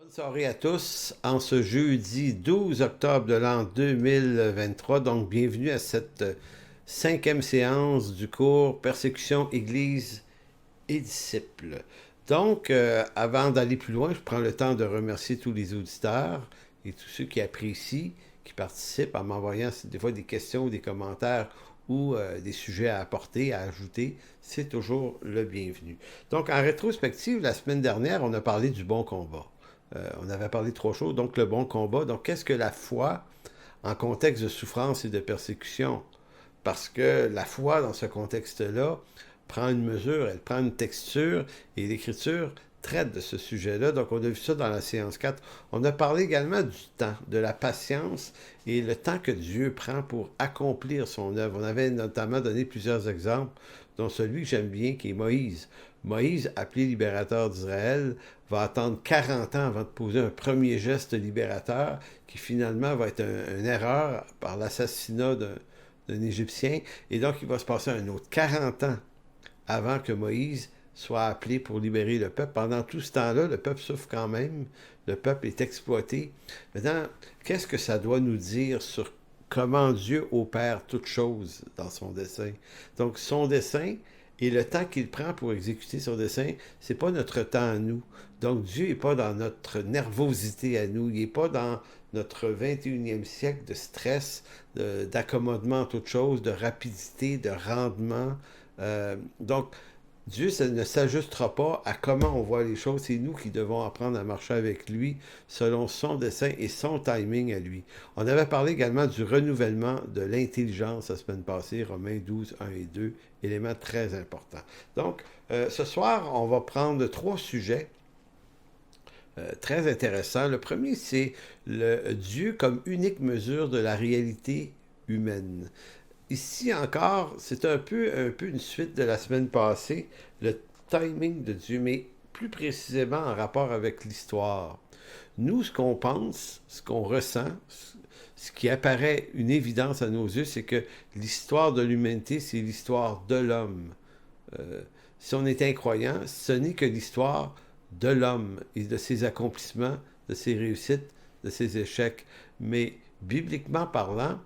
Bonne soirée à tous en ce jeudi 12 octobre de l'an 2023. Donc, bienvenue à cette cinquième séance du cours Persécution, Église et disciples. Donc, avant d'aller plus loin, je prends le temps de remercier tous les auditeurs et tous ceux qui apprécient, qui participent en m'envoyant des fois des questions ou des commentaires ou des sujets à apporter, à ajouter. C'est toujours le bienvenu. Donc, en rétrospective, la semaine dernière, on a parlé du bon combat. On avait parlé de trois choses, donc le bon combat. Donc, qu'est-ce que la foi en contexte de souffrance et de persécution? Parce que la foi, dans ce contexte-là, prend une mesure, elle prend une texture, et l'Écriture traite de ce sujet-là. Donc, on a vu ça dans la séance 4. On a parlé également du temps, de la patience et le temps que Dieu prend pour accomplir son œuvre. On avait notamment donné plusieurs exemples, dont celui que j'aime bien, qui est Moïse. Moïse, appelé libérateur d'Israël, va attendre 40 ans avant de poser un premier geste libérateur qui finalement va être une erreur par l'assassinat d'un Égyptien. Et donc, il va se passer un autre 40 ans avant que Moïse soit appelé pour libérer le peuple. Pendant tout ce temps-là, le peuple souffre quand même. Le peuple est exploité. Maintenant, qu'est-ce que ça doit nous dire sur comment Dieu opère toute chose dans son dessein? Donc, son dessein et le temps qu'il prend pour exécuter son dessein, c'est pas notre temps à nous. Donc, Dieu n'est pas dans notre nervosité à nous. Il n'est pas dans notre 21e siècle de stress, d'accommodement en toute chose, de rapidité, de rendement. Donc, Dieu ça ne s'ajustera pas à comment on voit les choses. C'est nous qui devons apprendre à marcher avec lui selon son dessein et son timing à lui. On avait parlé également du renouvellement de l'intelligence la semaine passée, Romains 12, 1 et 2, élément très important. Donc, ce soir, on va prendre trois sujets très intéressants. Le premier, c'est le Dieu comme unique mesure de la réalité humaine. Ici encore, c'est un peu une suite de la semaine passée, le timing de Dieu, mais plus précisément en rapport avec l'histoire. Nous, ce qu'on pense, ce qu'on ressent, ce qui apparaît une évidence à nos yeux, c'est que l'histoire de l'humanité, c'est l'histoire de l'homme. Euh, Si on est incroyant, ce n'est que l'histoire de l'homme et de ses accomplissements, de ses réussites, de ses échecs. Mais bibliquement parlant,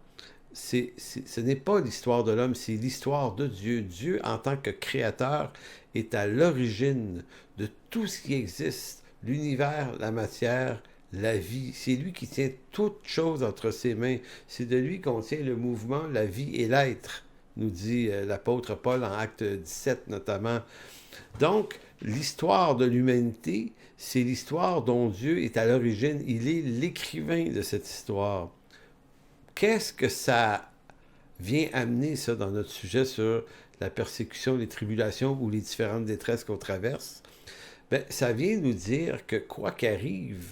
ce n'est pas l'histoire de l'homme, c'est l'histoire de Dieu. Dieu, en tant que créateur, est à l'origine de tout ce qui existe, l'univers, la matière, la vie. C'est lui qui tient toute chose entre ses mains. C'est de lui qu'on tient le mouvement, la vie et l'être, nous dit l'apôtre Paul en Acte 17 notamment. Donc, l'histoire de l'humanité, c'est l'histoire dont Dieu est à l'origine. Il est l'écrivain de cette histoire. Qu'est-ce que ça vient amener, ça, dans notre sujet sur la persécution, les tribulations ou les différentes détresses qu'on traverse? Ben, ça vient nous dire que quoi qu'arrive,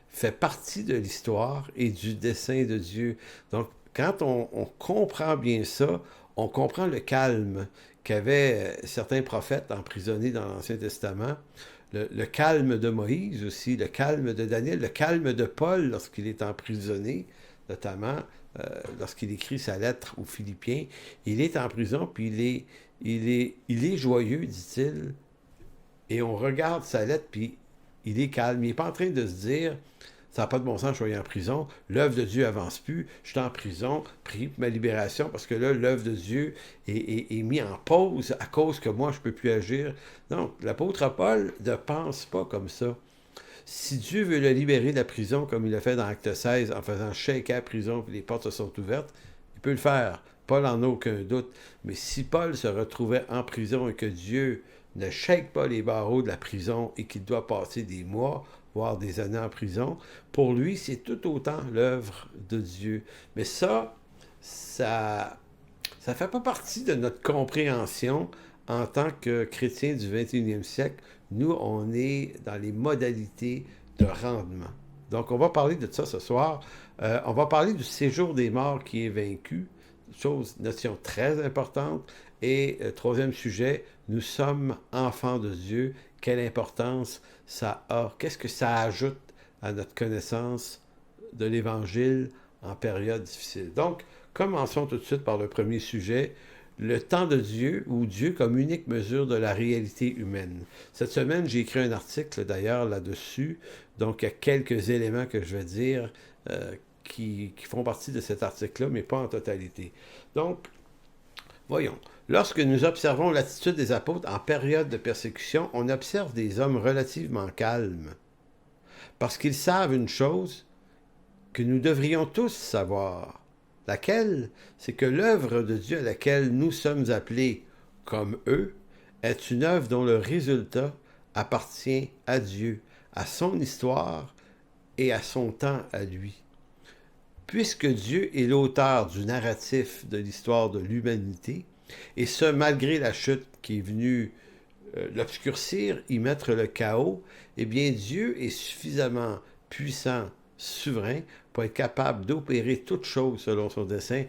fait partie de l'histoire et du dessein de Dieu. Donc, quand on comprend bien ça, on comprend le calme qu'avaient certains prophètes emprisonnés dans l'Ancien Testament, le calme de Moïse aussi, le calme de Daniel, le calme de Paul lorsqu'il est emprisonné, notamment lorsqu'il écrit sa lettre aux Philippiens. Il est en prison, puis il est joyeux, dit-il, et on regarde sa lettre, puis il est calme. Il n'est pas en train de se dire, ça n'a pas de bon sens, je suis en prison, l'œuvre de Dieu avance plus, je suis en prison, prie pour ma libération, parce que là, l'œuvre de Dieu est mise en pause à cause que moi, je ne peux plus agir. Non, l'apôtre Paul ne pense pas comme ça. Si Dieu veut le libérer de la prison, comme il l'a fait dans Acte 16, en faisant shaker la prison, puis les portes se sont ouvertes, il peut le faire. Paul en a aucun doute. Mais si Paul se retrouvait en prison et que Dieu ne shake pas les barreaux de la prison et qu'il doit passer des mois, voire des années en prison, pour lui, c'est tout autant l'œuvre de Dieu. Mais ça fait pas partie de notre compréhension en tant que chrétiens du 21e siècle. Nous, on est dans les modalités de rendement. Donc, on va parler de ça ce soir. On va parler du séjour des morts qui est vaincu, notion très importante. Et troisième sujet, nous sommes enfants de Dieu. Quelle importance ça a? Qu'est-ce que ça ajoute à notre connaissance de l'Évangile en période difficile? Donc, commençons tout de suite par le premier sujet, le temps de Dieu ou Dieu comme unique mesure de la réalité humaine. Cette semaine, j'ai écrit un article d'ailleurs là-dessus, donc il y a quelques éléments que je vais dire qui font partie de cet article-là, mais pas en totalité. Donc, voyons. Lorsque nous observons l'attitude des apôtres en période de persécution, on observe des hommes relativement calmes, parce qu'ils savent une chose que nous devrions tous savoir. Laquelle? C'est que l'œuvre de Dieu à laquelle nous sommes appelés, comme eux, est une œuvre dont le résultat appartient à Dieu, à son histoire et à son temps à lui. Puisque Dieu est l'auteur du narratif de l'histoire de l'humanité, et ce malgré la chute qui est venue l'obscurcir, y mettre le chaos, eh bien Dieu est suffisamment puissant, souverain, pour être capable d'opérer toute chose selon son dessein,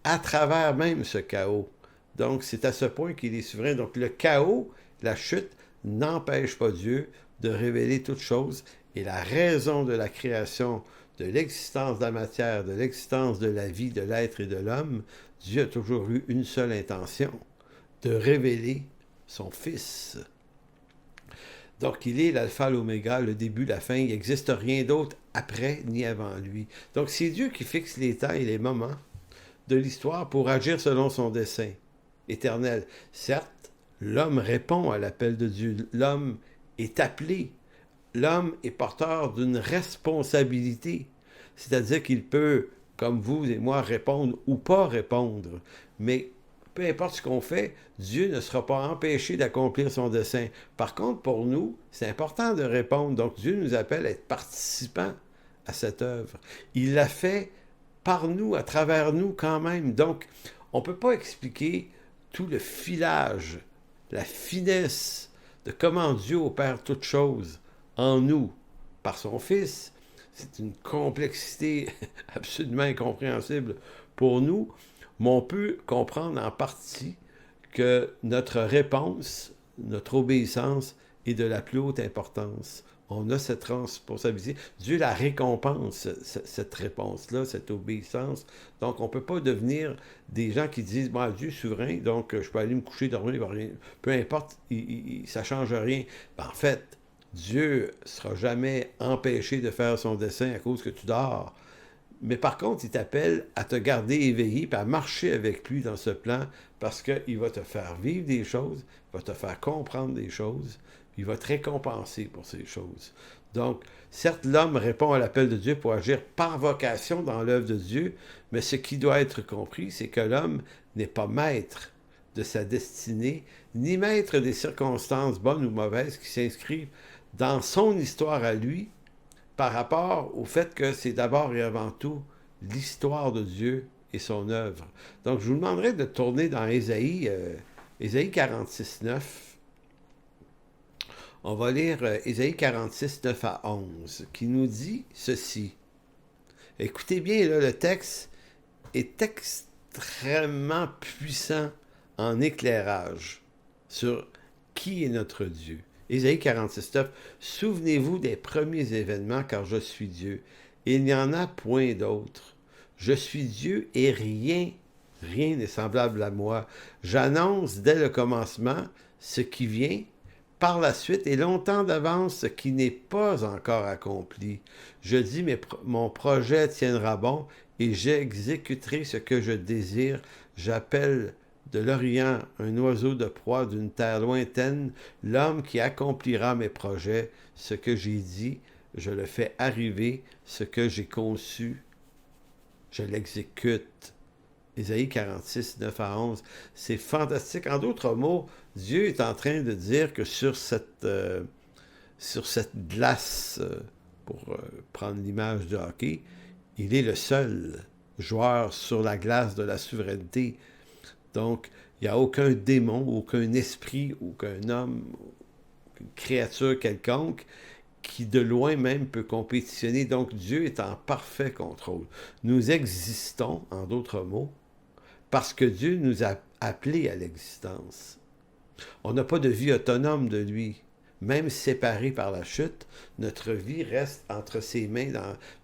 à travers même ce chaos. Donc c'est à ce point qu'il est souverain. Donc le chaos, la chute, n'empêche pas Dieu de révéler toute chose, et la raison de la création, de l'existence de la matière, de l'existence de la vie, de l'être et de l'homme, Dieu a toujours eu une seule intention, de révéler son Fils. Donc, il est l'alpha, l'oméga, le début, la fin. Il n'existe rien d'autre après ni avant lui. Donc, c'est Dieu qui fixe les temps et les moments de l'histoire pour agir selon son dessein éternel. Certes, l'homme répond à l'appel de Dieu. L'homme est appelé. L'homme est porteur d'une responsabilité. C'est-à-dire qu'il peut, comme vous et moi, répondre ou pas répondre. Mais peu importe ce qu'on fait, Dieu ne sera pas empêché d'accomplir son dessein. Par contre, pour nous, c'est important de répondre. Donc, Dieu nous appelle à être participants à cette œuvre. Il l'a fait par nous, à travers nous quand même. Donc, on ne peut pas expliquer tout le filage, la finesse de comment Dieu opère toute chose en nous par son Fils. C'est une complexité absolument incompréhensible pour nous. Mais on peut comprendre en partie que notre réponse, notre obéissance est de la plus haute importance. On a cette responsabilité. Dieu la récompense, cette réponse-là, cette obéissance. Donc, on ne peut pas devenir des gens qui disent bon, Dieu est souverain, donc je peux aller me coucher, dormir, rien. Peu importe, ça ne change rien. Ben, en fait, Dieu ne sera jamais empêché de faire son dessein à cause que tu dors. Mais par contre, il t'appelle à te garder éveillé et à marcher avec lui dans ce plan parce qu'il va te faire vivre des choses, il va te faire comprendre des choses, il va te récompenser pour ces choses. Donc, certes, l'homme répond à l'appel de Dieu pour agir par vocation dans l'œuvre de Dieu, mais ce qui doit être compris, c'est que l'homme n'est pas maître de sa destinée, ni maître des circonstances bonnes ou mauvaises qui s'inscrivent dans son histoire à lui, par rapport au fait que c'est d'abord et avant tout l'histoire de Dieu et son œuvre. Donc, je vous demanderai de tourner dans Ésaïe 46, 9. On va lire Ésaïe 46, 9 à 11, qui nous dit ceci. Écoutez bien, là, le texte est extrêmement puissant en éclairage sur qui est notre Dieu. Ésaïe 46, 9. Souvenez-vous des premiers événements, car je suis Dieu. Il n'y en a point d'autre. Je suis Dieu et rien n'est semblable à moi. J'annonce dès le commencement ce qui vient, par la suite et longtemps d'avance ce qui n'est pas encore accompli. Je dis, mon projet tiendra bon et j'exécuterai ce que je désire. J'appelle de l'Orient un oiseau de proie d'une terre lointaine, l'homme qui accomplira mes projets, ce que j'ai dit, je le fais arriver, ce que j'ai conçu, je l'exécute. Ésaïe 46, 9 à 11, c'est fantastique. En d'autres mots, Dieu est en train de dire que sur cette glace, pour prendre l'image du hockey, il est le seul joueur sur la glace de la souveraineté. Donc, il n'y a aucun démon, aucun esprit, aucun homme, aucune créature quelconque qui de loin même peut compétitionner. Donc, Dieu est en parfait contrôle. Nous existons, en d'autres mots, parce que Dieu nous a appelés à l'existence. On n'a pas de vie autonome de lui, même séparés par la chute, notre vie reste entre ses mains.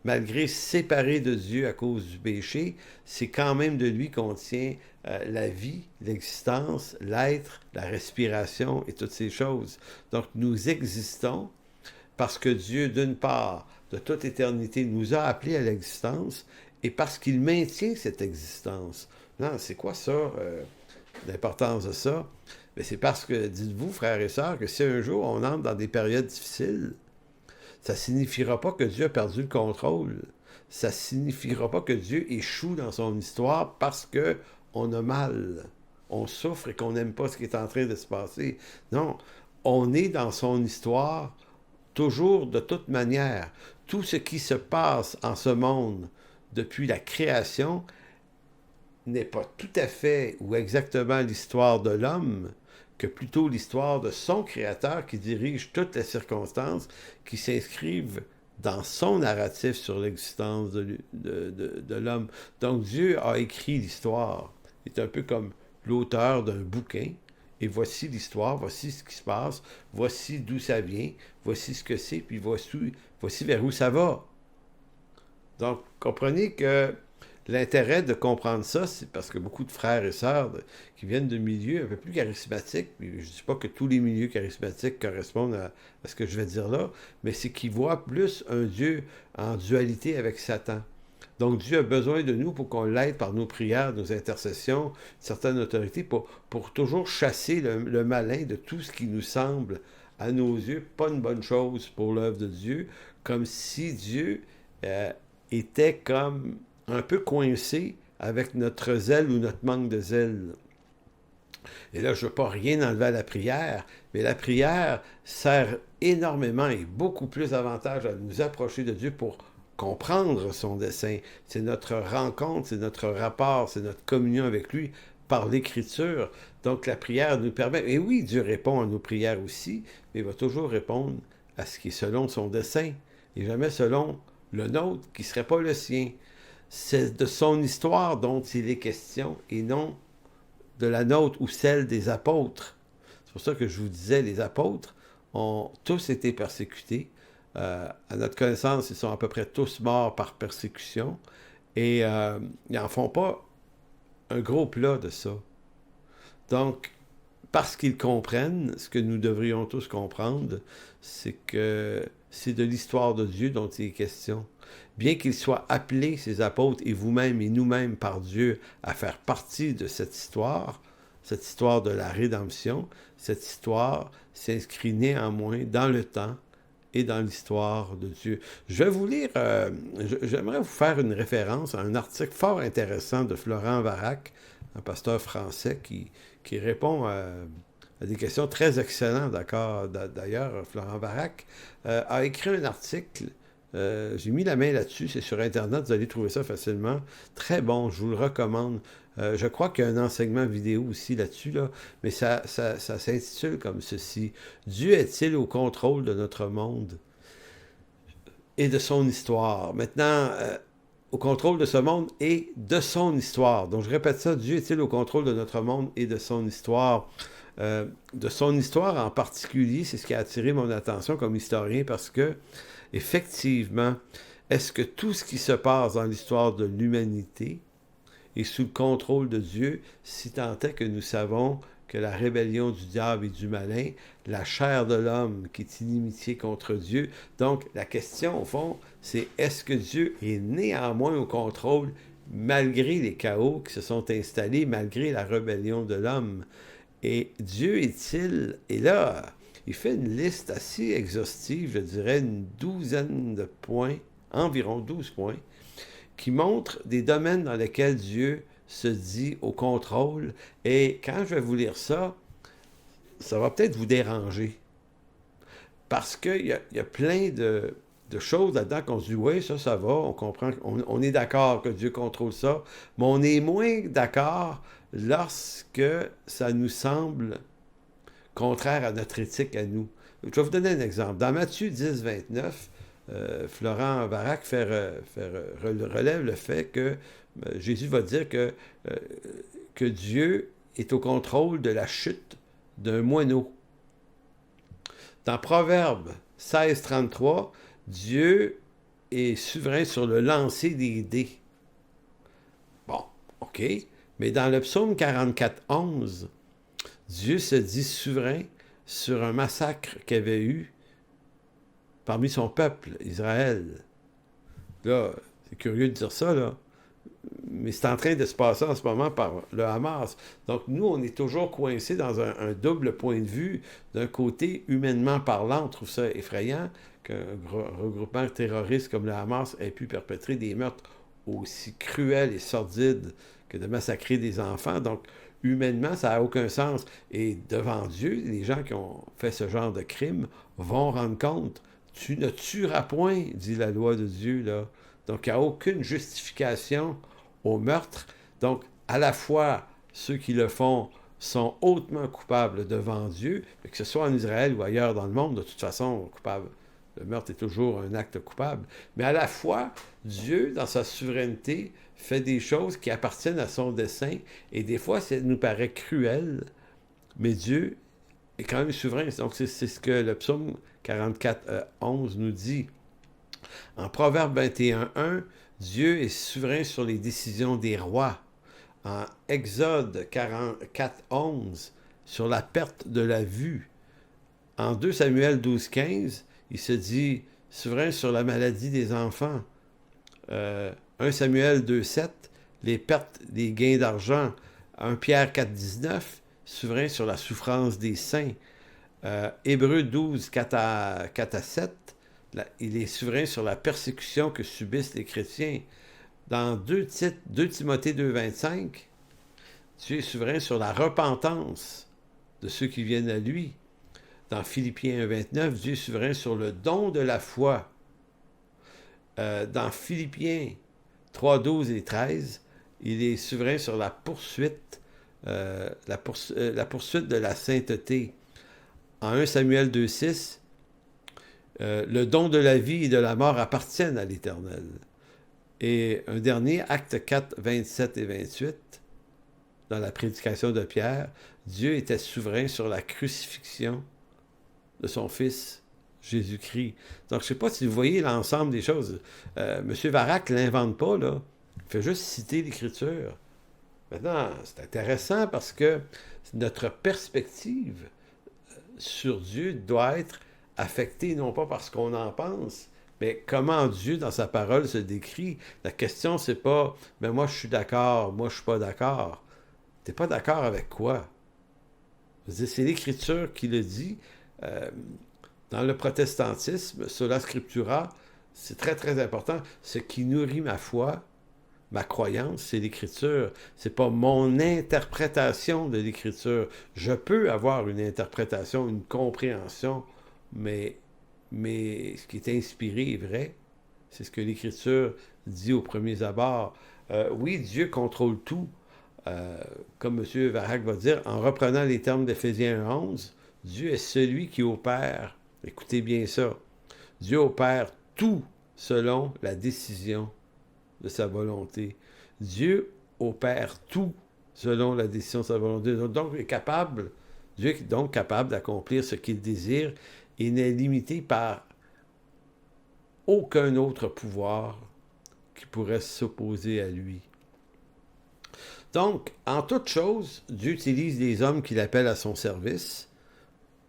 Malgré séparés de Dieu à cause du péché, c'est quand même de lui qu'on tient la vie, l'existence, l'être, la respiration et toutes ces choses. Donc nous existons parce que Dieu, d'une part, de toute éternité, nous a appelés à l'existence et parce qu'il maintient cette existence. Non, c'est quoi ça, l'importance de ça? Mais c'est parce que, dites-vous, frères et sœurs, que si un jour on entre dans des périodes difficiles, ça ne signifiera pas que Dieu a perdu le contrôle. Ça ne signifiera pas que Dieu échoue dans son histoire parce que on a mal, on souffre et qu'on n'aime pas ce qui est en train de se passer. Non, on est dans son histoire toujours de toute manière. Tout ce qui se passe en ce monde depuis la création n'est pas tout à fait ou exactement l'histoire de l'homme, que plutôt l'histoire de son créateur qui dirige toutes les circonstances qui s'inscrivent dans son narratif sur l'existence de l'homme. Donc Dieu a écrit l'histoire. Il est un peu comme l'auteur d'un bouquin. Et voici l'histoire, voici ce qui se passe, voici d'où ça vient, voici ce que c'est, puis voici vers où ça va. Donc, comprenez que l'intérêt de comprendre ça, c'est parce que beaucoup de frères et sœurs qui viennent de milieux un peu plus charismatiques, puis je ne dis pas que tous les milieux charismatiques correspondent à ce que je vais dire là, mais c'est qu'ils voient plus un Dieu en dualité avec Satan. Donc Dieu a besoin de nous pour qu'on l'aide par nos prières, nos intercessions, certaines autorités, pour toujours chasser le malin de tout ce qui nous semble, à nos yeux, pas une bonne chose pour l'œuvre de Dieu, comme si Dieu était comme un peu coincé avec notre zèle ou notre manque de zèle. Et là, je ne veux pas rien enlever à la prière, mais la prière sert énormément et beaucoup plus davantage à nous approcher de Dieu pour comprendre son dessein. C'est notre rencontre, c'est notre rapport, c'est notre communion avec lui par l'écriture. Donc la prière nous permet, et oui, Dieu répond à nos prières aussi, mais il va toujours répondre à ce qui est selon son dessein, et jamais selon le nôtre, qui ne serait pas le sien. C'est de son histoire dont il est question, et non de la nôtre ou celle des apôtres. C'est pour ça que je vous disais, les apôtres ont tous été persécutés. À notre connaissance, ils sont à peu près tous morts par persécution. Et ils n'en font pas un gros plat de ça. Donc, parce qu'ils comprennent, ce que nous devrions tous comprendre, c'est que c'est de l'histoire de Dieu dont il est question. Bien qu'ils soient appelés, ces apôtres, et vous-même et nous-mêmes par Dieu, à faire partie de cette histoire de la rédemption, cette histoire s'inscrit néanmoins dans le temps et dans l'histoire de Dieu. Je vais vous lire, j'aimerais vous faire une référence à un article fort intéressant de Florent Varac, un pasteur français qui répond à des questions très excellentes, d'accord. D'ailleurs, Florent Varac a écrit un article, j'ai mis la main là-dessus, c'est sur Internet, vous allez trouver ça facilement. Très bon, je vous le recommande. Je crois qu'il y a un enseignement vidéo aussi là-dessus, là, mais ça s'intitule comme ceci. Dieu est-il au contrôle de notre monde et de son histoire? Maintenant, au contrôle de ce monde et de son histoire. Donc, je répète ça, Dieu est-il au contrôle de notre monde et de son histoire? De son histoire en particulier, c'est ce qui a attiré mon attention comme historien parce que, effectivement, est-ce que tout ce qui se passe dans l'histoire de l'humanité est sous le contrôle de Dieu, si tant est que nous savons que la rébellion du diable et du malin, la chair de l'homme qui est inimitié contre Dieu. Donc, la question, au fond, c'est est-ce que Dieu est néanmoins au contrôle malgré les chaos qui se sont installés, malgré la rébellion de l'homme? Et Dieu est-il... Et là, il fait une liste assez exhaustive, je dirais une douzaine de points, environ 12 points, qui montrent des domaines dans lesquels Dieu se dit au contrôle. Et quand je vais vous lire ça, ça va peut-être vous déranger. Parce qu'il y a plein de choses là-dedans qu'on se dit, oui, ça va, on comprend, on est d'accord que Dieu contrôle ça, mais on est moins d'accord lorsque ça nous semble contraire à notre éthique à nous. Je vais vous donner un exemple. Dans Matthieu 10, 29, Florent Varac relève le fait que Jésus va dire que Dieu est au contrôle de la chute d'un moineau. Dans Proverbe 16, 33, Dieu est souverain sur le lancer des dés. Bon, OK. Mais dans le psaume 44, 11, Dieu se dit souverain sur un massacre qu'il y avait eu parmi son peuple, Israël. Là, c'est curieux de dire ça, là. Mais c'est en train de se passer en ce moment par le Hamas. Donc, nous, on est toujours coincés dans un double point de vue. D'un côté, humainement parlant, on trouve ça effrayant qu'un regroupement terroriste comme le Hamas ait pu perpétrer des meurtres aussi cruels et sordides que de massacrer des enfants. Donc, humainement, ça n'a aucun sens. Et devant Dieu, les gens qui ont fait ce genre de crime vont rendre compte. Tu ne tueras point, dit la loi de Dieu, là. Donc, il n'y a aucune justification au meurtre. Donc, à la fois, ceux qui le font sont hautement coupables devant Dieu, que ce soit en Israël ou ailleurs dans le monde, de toute façon, coupable. Le meurtre est toujours un acte coupable. Mais à la fois, Dieu, dans sa souveraineté, fait des choses qui appartiennent à son dessein. Et des fois, ça nous paraît cruel, mais Dieu est quand même souverain. Donc, c'est ce que le psaume 44, 11 nous dit. En Proverbe 21, 1, Dieu est souverain sur les décisions des rois. En Exode 44, 11, sur la perte de la vue. En 2 Samuel 12, 15, il se dit souverain sur la maladie des enfants. 1 Samuel 2, 7, les pertes des gains d'argent. 1 Pierre 4, 19, souverain sur la souffrance des saints. Hébreux 12, 4 à 7, il est souverain sur la persécution que subissent les chrétiens. Dans 2 Timothée 2, 25, Dieu est souverain sur la repentance de ceux qui viennent à lui. Dans Philippiens 1, 29, Dieu est souverain sur le don de la foi. Dans Philippiens 3, 12 et 13, il est souverain sur la poursuite de la sainteté. En 1 Samuel 2, 6, le don de la vie et de la mort appartiennent à l'Éternel. Et un dernier, Acte 4, 27 et 28, dans la prédication de Pierre, Dieu était souverain sur la crucifixion de son Fils, Jésus-Christ. Donc, je ne sais pas si vous voyez l'ensemble des choses. M. Varac ne l'invente pas, là. Il fait juste citer l'Écriture. Maintenant, c'est intéressant parce que notre perspective sur Dieu doit être affectée non pas par ce qu'on en pense, mais comment Dieu, dans sa parole, se décrit. La question, c'est pas « mais moi, je suis d'accord, moi, je suis pas d'accord ». T'es pas d'accord avec quoi? C'est l'Écriture qui le dit. Dans le protestantisme, sola scriptura, c'est très, très important. Ce qui nourrit ma foi, ma croyance, c'est l'Écriture. C'est pas mon interprétation de l'Écriture. Je peux avoir une interprétation, une compréhension, mais ce qui est inspiré est vrai. C'est ce que l'Écriture dit aux premiers abords. Oui, Dieu contrôle tout. Comme M. Varac va dire, en reprenant les termes d'Éphésiens 11, Dieu est celui qui opère, écoutez bien ça, Dieu opère tout selon la décision de sa volonté. Dieu opère tout selon la décision de sa volonté. Donc, Dieu est donc capable d'accomplir ce qu'il désire et n'est limité par aucun autre pouvoir qui pourrait s'opposer à lui. Donc, en toute chose, Dieu utilise les hommes qu'il appelle à son service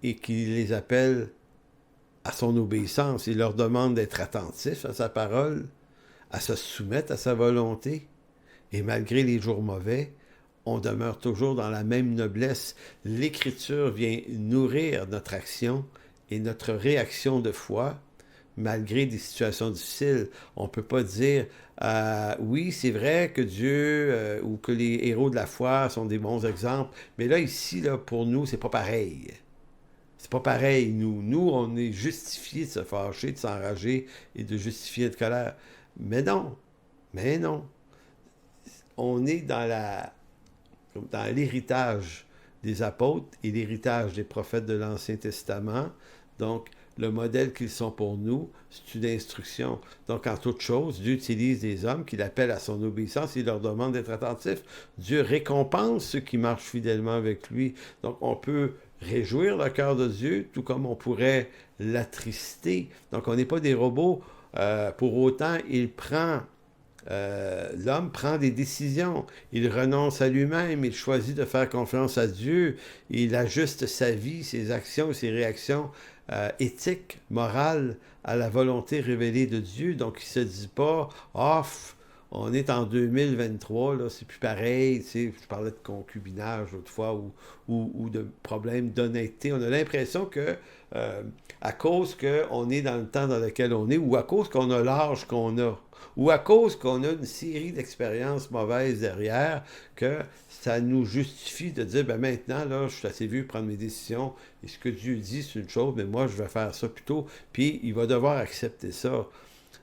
et qu'il les appelle à son obéissance. Il leur demande d'être attentifs à sa parole, à se soumettre à sa volonté. Et malgré les jours mauvais, on demeure toujours dans la même noblesse. L'Écriture vient nourrir notre action et notre réaction de foi, malgré des situations difficiles. On ne peut pas dire oui, c'est vrai que Dieu ou que les héros de la foi sont des bons exemples, mais là, ici, là, pour nous, c'est pas pareil. C'est pas pareil, nous. Nous, on est justifiés de se fâcher, de s'enrager et de justifier notre colère. Mais non. On est dans l'héritage des apôtres et l'héritage des prophètes de l'Ancien Testament. Donc, le modèle qu'ils sont pour nous, c'est une instruction. Donc, en toute chose, Dieu utilise des hommes qu'il appelle à son obéissance, il leur demande d'être attentifs. Dieu récompense ceux qui marchent fidèlement avec lui. Donc, on peut réjouir le cœur de Dieu, tout comme on pourrait l'attrister. Donc, on n'est pas des robots. Pour autant, l'homme prend des décisions. Il renonce à lui-même. Il choisit de faire confiance à Dieu. Il ajuste sa vie, ses actions, ses réactions éthiques, morales à la volonté révélée de Dieu. Donc, il ne se dit pas, off. On est en 2023, là, c'est plus pareil. Tu sais, je parlais de concubinage autrefois ou de problèmes d'honnêteté. On a l'impression que à cause qu'on est dans le temps dans lequel on est, ou à cause qu'on a l'âge qu'on a, ou à cause qu'on a une série d'expériences mauvaises derrière, que ça nous justifie de dire, ben maintenant, là, je suis assez vieux pour prendre mes décisions, et ce que Dieu dit, c'est une chose, mais moi, je vais faire ça plutôt, puis il va devoir accepter ça.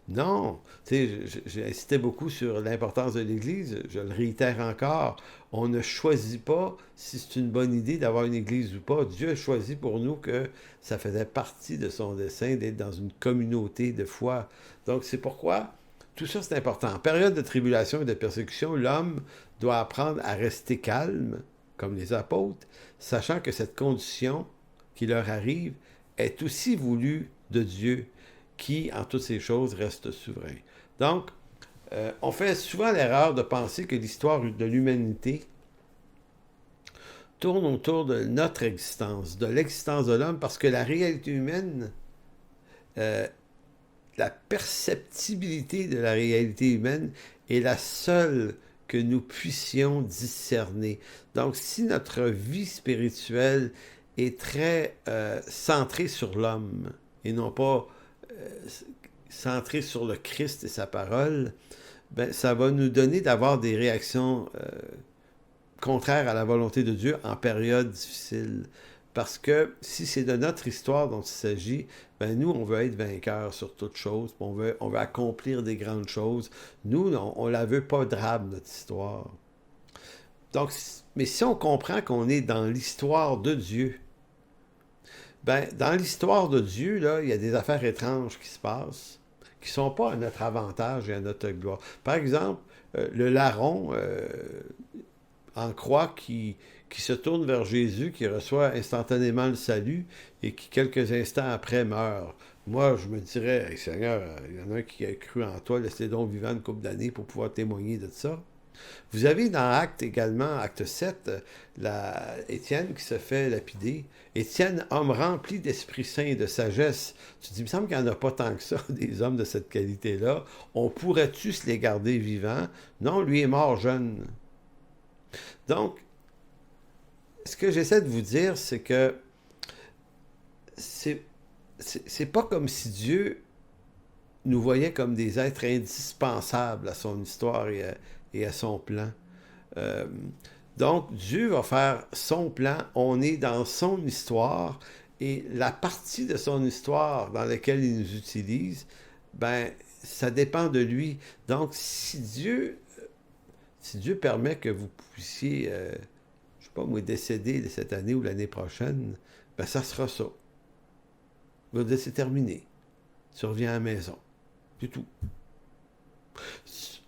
Non, tu sais, j'ai insisté beaucoup sur l'importance de l'Église, je le réitère encore, on ne choisit pas si c'est une bonne idée d'avoir une Église ou pas. Dieu a choisi pour nous que ça faisait partie de son dessein d'être dans une communauté de foi. Donc c'est pourquoi tout ça c'est important. En période de tribulation et de persécution, l'homme doit apprendre à rester calme, comme les apôtres, sachant que cette condition qui leur arrive est aussi voulue de Dieu, qui, en toutes ces choses, reste souverain. Donc, on fait souvent l'erreur de penser que l'histoire de l'humanité tourne autour de notre existence, de l'existence de l'homme, parce que la réalité humaine, euh, la perceptibilité de la réalité humaine est la seule que nous puissions discerner. Donc, si notre vie spirituelle est très centrée sur l'homme et non pas centrée sur le Christ et sa parole, ben, ça va nous donner d'avoir des réactions contraires à la volonté de Dieu en période difficile. Parce que si c'est de notre histoire dont il s'agit, ben nous, on veut être vainqueurs sur toute chose, on veut accomplir des grandes choses. Nous, on ne la veut pas drabe, notre histoire. Donc, mais si on comprend qu'on est dans l'histoire de Dieu, ben, dans l'histoire de Dieu, là, il y a des affaires étranges qui se passent, qui ne sont pas à notre avantage et à notre gloire. Par exemple, le larron en croix qui se tourne vers Jésus, qui reçoit instantanément le salut et qui, quelques instants après, meurt. Moi, je me dirais, hey, Seigneur, il y en a un qui a cru en toi, laissez donc vivant une couple d'années pour pouvoir témoigner de ça. Vous avez dans Acte également, Acte 7, Étienne qui se fait lapider. Étienne, homme rempli d'Esprit Saint et de sagesse. Tu te dis, il me semble qu'il n'y en a pas tant que ça, des hommes de cette qualité-là. On pourrait-tu se les garder vivants? Non, lui est mort jeune. Donc, ce que j'essaie de vous dire, c'est que c'est pas comme si Dieu nous voyait comme des êtres indispensables à son histoire et à son plan. Euh, donc, Dieu va faire son plan, on est dans son histoire, et la partie de son histoire dans laquelle il nous utilise, ben, ça dépend de lui. Donc, si Dieu permet que vous puissiez, je sais pas moi, décéder cette année ou l'année prochaine, ben, ça sera ça. Vous dire, c'est terminé. Tu reviens à la maison. C'est tout.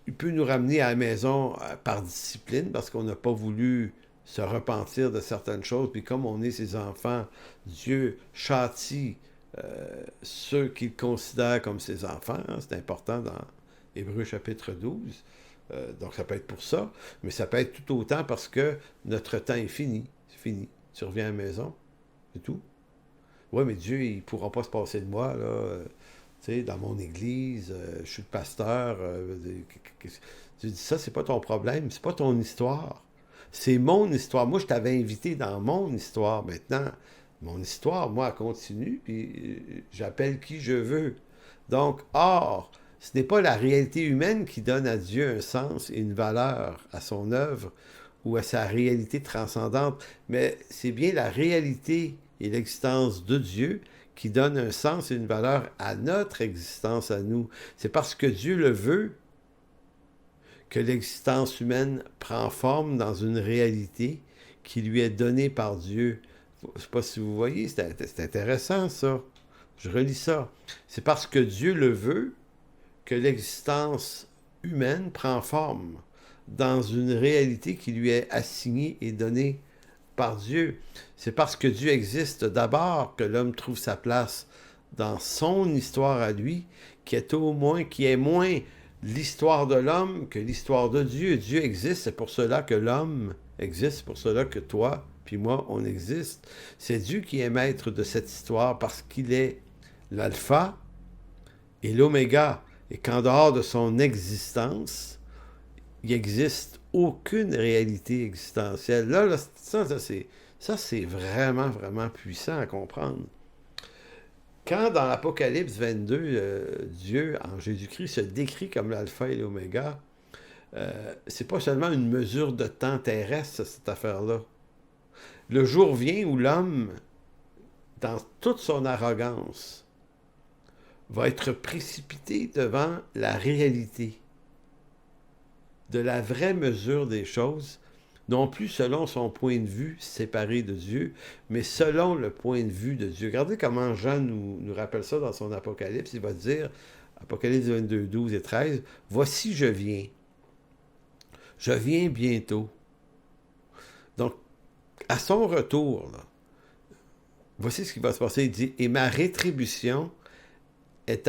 Il peut nous ramener à la maison par discipline parce qu'on n'a pas voulu se repentir de certaines choses. Puis comme on est ses enfants, Dieu châtie ceux qu'il considère comme ses enfants. Hein, c'est important dans Hébreux chapitre 12. Donc ça peut être pour ça, mais ça peut être tout autant parce que notre temps est fini. C'est fini. Tu reviens à la maison. C'est tout. Oui, mais Dieu, il ne pourra pas se passer de moi, là. Tu sais, dans mon église, je suis le pasteur. Tu dis ça, c'est pas ton problème, c'est pas ton histoire. C'est mon histoire. Moi, je t'avais invité dans mon histoire. Maintenant, mon histoire, moi, elle continue, puis j'appelle qui je veux. Donc, or, ce n'est pas la réalité humaine qui donne à Dieu un sens et une valeur à son œuvre ou à sa réalité transcendante, mais c'est bien la réalité et l'existence de Dieu qui donne un sens et une valeur à notre existence à nous. C'est parce que Dieu le veut que l'existence humaine prend forme dans une réalité qui lui est donnée par Dieu. Je ne sais pas si vous voyez, c'est intéressant ça. Je relis ça. C'est parce que Dieu le veut que l'existence humaine prend forme dans une réalité qui lui est assignée et donnée par Dieu. C'est parce que Dieu existe d'abord que l'homme trouve sa place dans son histoire à lui, qui est moins l'histoire de l'homme que l'histoire de Dieu. Dieu existe, c'est pour cela que l'homme existe, c'est pour cela que toi puis moi, on existe. C'est Dieu qui est maître de cette histoire parce qu'il est l'alpha et l'oméga, et qu'en dehors de son existence, il n'existe aucune réalité existentielle. Là ça, c'est vraiment, vraiment puissant à comprendre. Quand dans l'Apocalypse 22, Dieu, en Jésus-Christ, se décrit comme l'alpha et l'oméga, c'est pas seulement une mesure de temps terrestre, cette affaire-là. Le jour vient où l'homme, dans toute son arrogance, va être précipité devant la réalité de la vraie mesure des choses, non plus selon son point de vue séparé de Dieu, mais selon le point de vue de Dieu. Regardez comment Jean nous rappelle ça dans son Apocalypse. Il va dire, Apocalypse 22, 12 et 13, « Voici, je viens bientôt. » Donc, à son retour, là, voici ce qui va se passer. Il dit, « Et ma rétribution est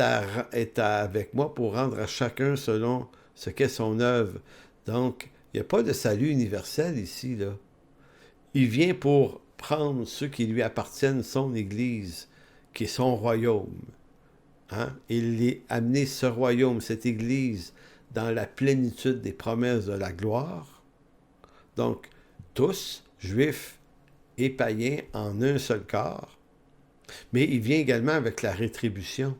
avec moi pour rendre à chacun selon ce qu'est son œuvre. » Donc, il n'y a pas de salut universel ici, là. Il vient pour prendre ceux qui lui appartiennent, son Église, qui est son royaume. Hein? Il amener ce royaume, cette Église, dans la plénitude des promesses de la gloire. Donc, tous, juifs et païens, en un seul corps. Mais il vient également avec la rétribution.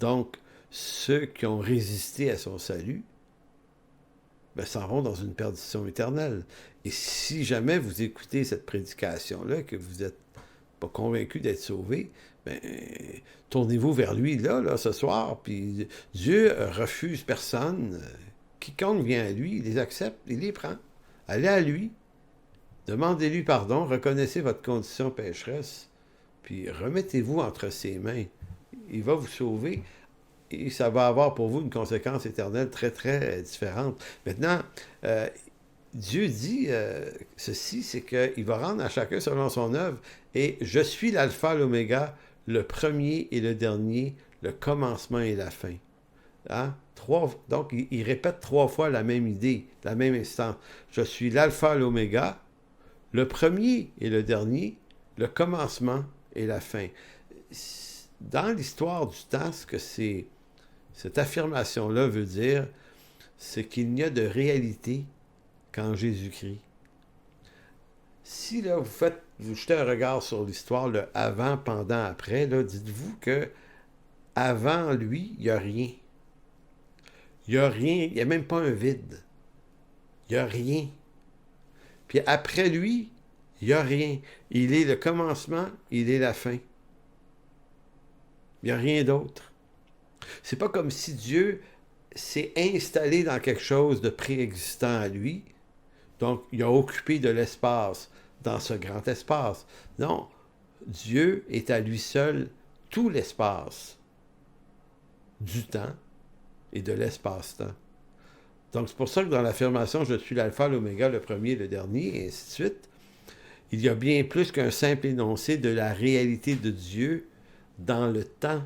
Donc, ceux qui ont résisté à son salut, s'en vont dans une perdition éternelle. Et si jamais vous écoutez cette prédication-là, que vous n'êtes pas convaincu d'être sauvé, tournez-vous vers lui, là, ce soir, puis Dieu refuse personne. Quiconque vient à lui, il les accepte, il les prend. Allez à lui, demandez-lui pardon, reconnaissez votre condition pécheresse, puis remettez-vous entre ses mains. Il va vous sauver. Et ça va avoir pour vous une conséquence éternelle très, très différente. Maintenant, Dieu dit ceci, c'est qu'il va rendre à chacun selon son œuvre. Et je suis l'alpha, l'oméga, le premier et le dernier, le commencement et la fin. Hein? Donc, il répète 3 fois la même idée, la même instance. Je suis l'alpha, l'oméga, le premier et le dernier, le commencement et la fin. Dans l'histoire du temps, ce que cette affirmation-là veut dire, c'est qu'il n'y a de réalité qu'en Jésus-Christ. Si là, vous jetez un regard sur l'histoire, le avant, pendant, après, là, dites-vous que avant lui, il n'y a rien. Il n'y a rien, il n'y a même pas un vide. Il n'y a rien. Puis après lui, il n'y a rien. Il est le commencement, il est la fin. Il n'y a rien d'autre. C'est pas comme si Dieu s'est installé dans quelque chose de préexistant à lui, donc il a occupé de l'espace dans ce grand espace. Non, Dieu est à lui seul tout l'espace du temps et de l'espace-temps. Donc c'est pour ça que dans l'affirmation « Je suis l'alpha, l'oméga, le premier, le dernier », et ainsi de suite, il y a bien plus qu'un simple énoncé de la réalité de Dieu dans le temps.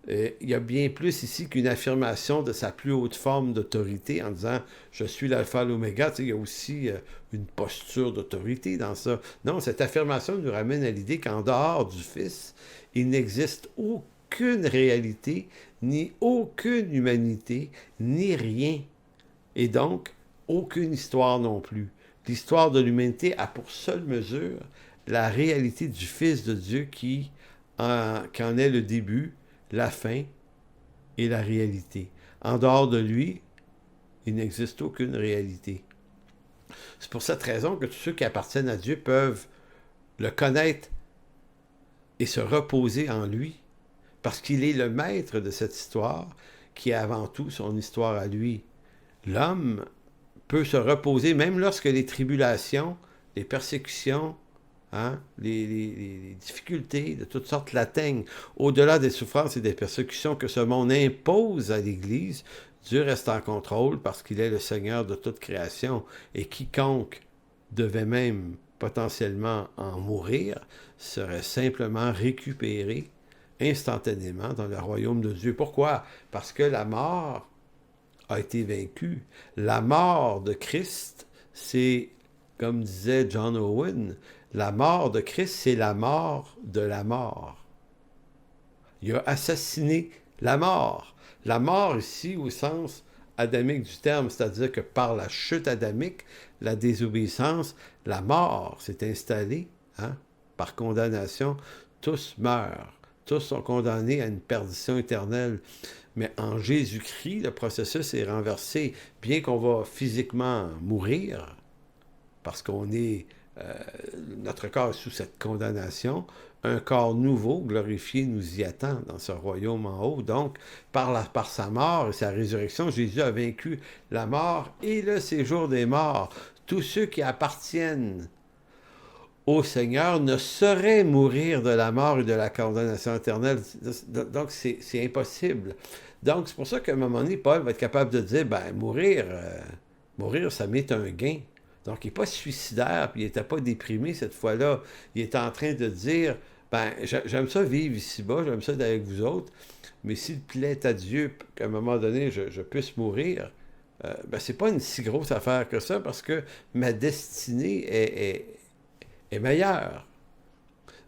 Il y a bien plus ici qu'une affirmation de sa plus haute forme d'autorité en disant « Je suis l'alpha, l'oméga ». Il y a aussi une posture d'autorité dans ça. Non, cette affirmation nous ramène à l'idée qu'en dehors du Fils, il n'existe aucune réalité, ni aucune humanité, ni rien. Et donc, aucune histoire non plus. L'histoire de l'humanité a pour seule mesure la réalité du Fils de Dieu qui en est le début, la fin et la réalité. En dehors de lui, il n'existe aucune réalité. C'est pour cette raison que tous ceux qui appartiennent à Dieu peuvent le connaître et se reposer en lui, parce qu'il est le maître de cette histoire qui est avant tout son histoire à lui. L'homme peut se reposer même lorsque les tribulations, les persécutions, les difficultés de toutes sortes l'atteignent. Au-delà des souffrances et des persécutions que ce monde impose à l'Église, Dieu reste en contrôle parce qu'il est le Seigneur de toute création. Et quiconque devait même potentiellement en mourir, serait simplement récupéré instantanément dans le royaume de Dieu. Pourquoi? Parce que la mort a été vaincue. La mort de Christ, c'est, comme disait John Owen, la mort de Christ, c'est la mort de la mort. Il a assassiné la mort. La mort ici, au sens adamique du terme, c'est-à-dire que par la chute adamique, la désobéissance, la mort s'est installée, hein, par condamnation. Tous meurent. Tous sont condamnés à une perdition éternelle. Mais en Jésus-Christ, le processus est renversé. Bien qu'on va physiquement mourir, parce qu'on est, notre corps est sous cette condamnation, un corps nouveau, glorifié, nous y attend dans ce royaume en haut. Donc, par sa mort et sa résurrection, Jésus a vaincu la mort et le séjour des morts. Tous ceux qui appartiennent au Seigneur ne sauraient mourir de la mort et de la condamnation éternelle. Donc, c'est impossible. Donc, c'est pour ça qu'à un moment donné, Paul va être capable de dire, ben, mourir, ça m'est un gain. Donc, il n'est pas suicidaire, puis il n'était pas déprimé cette fois-là. Il est en train de dire, ben, j'aime ça vivre ici-bas, j'aime ça d'être avec vous autres, mais s'il plaît à Dieu qu'à un moment donné, je puisse mourir, ben, c'est pas une si grosse affaire que ça, parce que ma destinée est meilleure.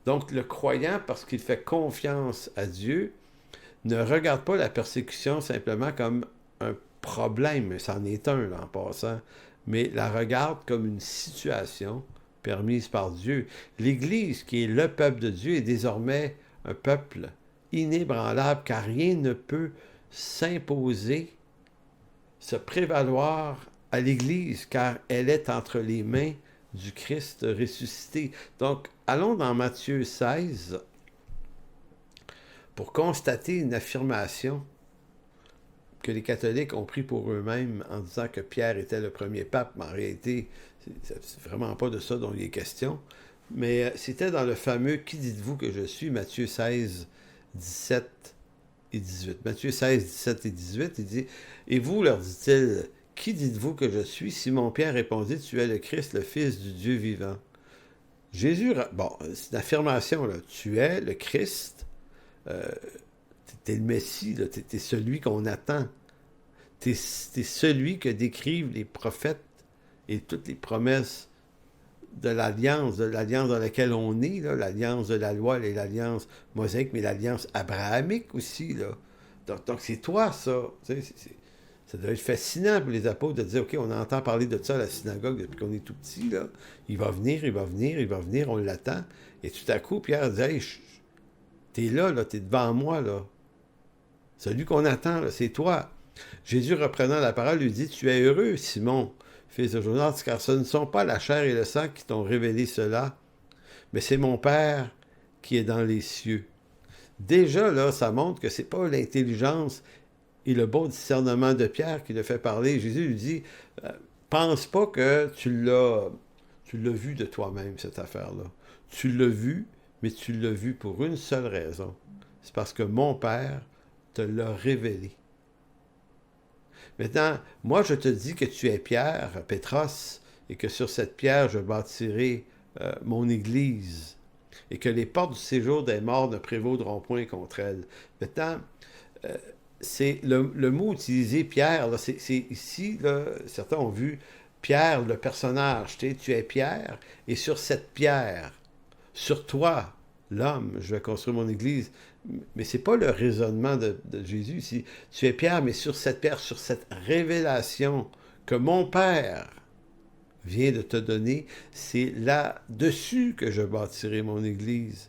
Donc, le croyant, parce qu'il fait confiance à Dieu, ne regarde pas la persécution simplement comme un problème, c'en est un là, en passant, mais la regarde comme une situation permise par Dieu. L'Église, qui est le peuple de Dieu, est désormais un peuple inébranlable, car rien ne peut s'imposer, se prévaloir à l'Église, car elle est entre les mains du Christ ressuscité. Donc, allons dans Matthieu 16 pour constater une affirmation que les catholiques ont pris pour eux-mêmes en disant que Pierre était le premier pape, mais en réalité, c'est vraiment pas de ça dont il est question. Mais c'était dans le fameux « Qui dites-vous que je suis » Matthieu 16, 17 et 18. Matthieu 16, 17 et 18, il dit « Et vous, leur dit-il, qui dites-vous que je suis? Simon-Pierre répondit, tu es le Christ, le Fils du Dieu vivant. » Jésus, bon, c'est une affirmation, là. Tu es le Christ, t'es le Messie, t'es celui qu'on attend. T'es celui que décrivent les prophètes et toutes les promesses de l'alliance dans laquelle on est, l'alliance de la loi et l'alliance mosaïque, mais l'alliance abrahamique aussi. Là. Donc c'est toi, ça. Ça doit être fascinant pour les apôtres de dire, OK, on entend parler de ça à la synagogue depuis qu'on est tout petit. Là. Il va venir, on l'attend. Et tout à coup, Pierre dit, hey, t'es là, t'es devant moi. Là. Celui qu'on attend, là, c'est toi. Jésus, reprenant la parole, lui dit, tu es heureux, Simon, fils de Jonas, car ce ne sont pas la chair et le sang qui t'ont révélé cela, mais c'est mon Père qui est dans les cieux. Déjà, là, ça montre que c'est pas l'intelligence et le bon discernement de Pierre qui le fait parler. Jésus lui dit, pense pas que tu l'as vu de toi-même, cette affaire-là. Tu l'as vu, mais tu l'as vu pour une seule raison. C'est parce que mon Père te l'a révélé. Maintenant, moi, je te dis que tu es Pierre, Pétros, et que sur cette pierre, je bâtirai mon Église, et que les portes du séjour des morts ne prévaudront point contre elle. Maintenant, c'est le mot utilisé, Pierre, c'est ici, là, certains ont vu Pierre, le personnage, tu es Pierre, et sur cette pierre, sur toi, l'homme, je vais construire mon Église. Mais ce n'est pas le raisonnement de Jésus ici. Tu es Pierre, mais sur cette pierre, sur cette révélation que mon Père vient de te donner, c'est là-dessus que je bâtirai mon Église.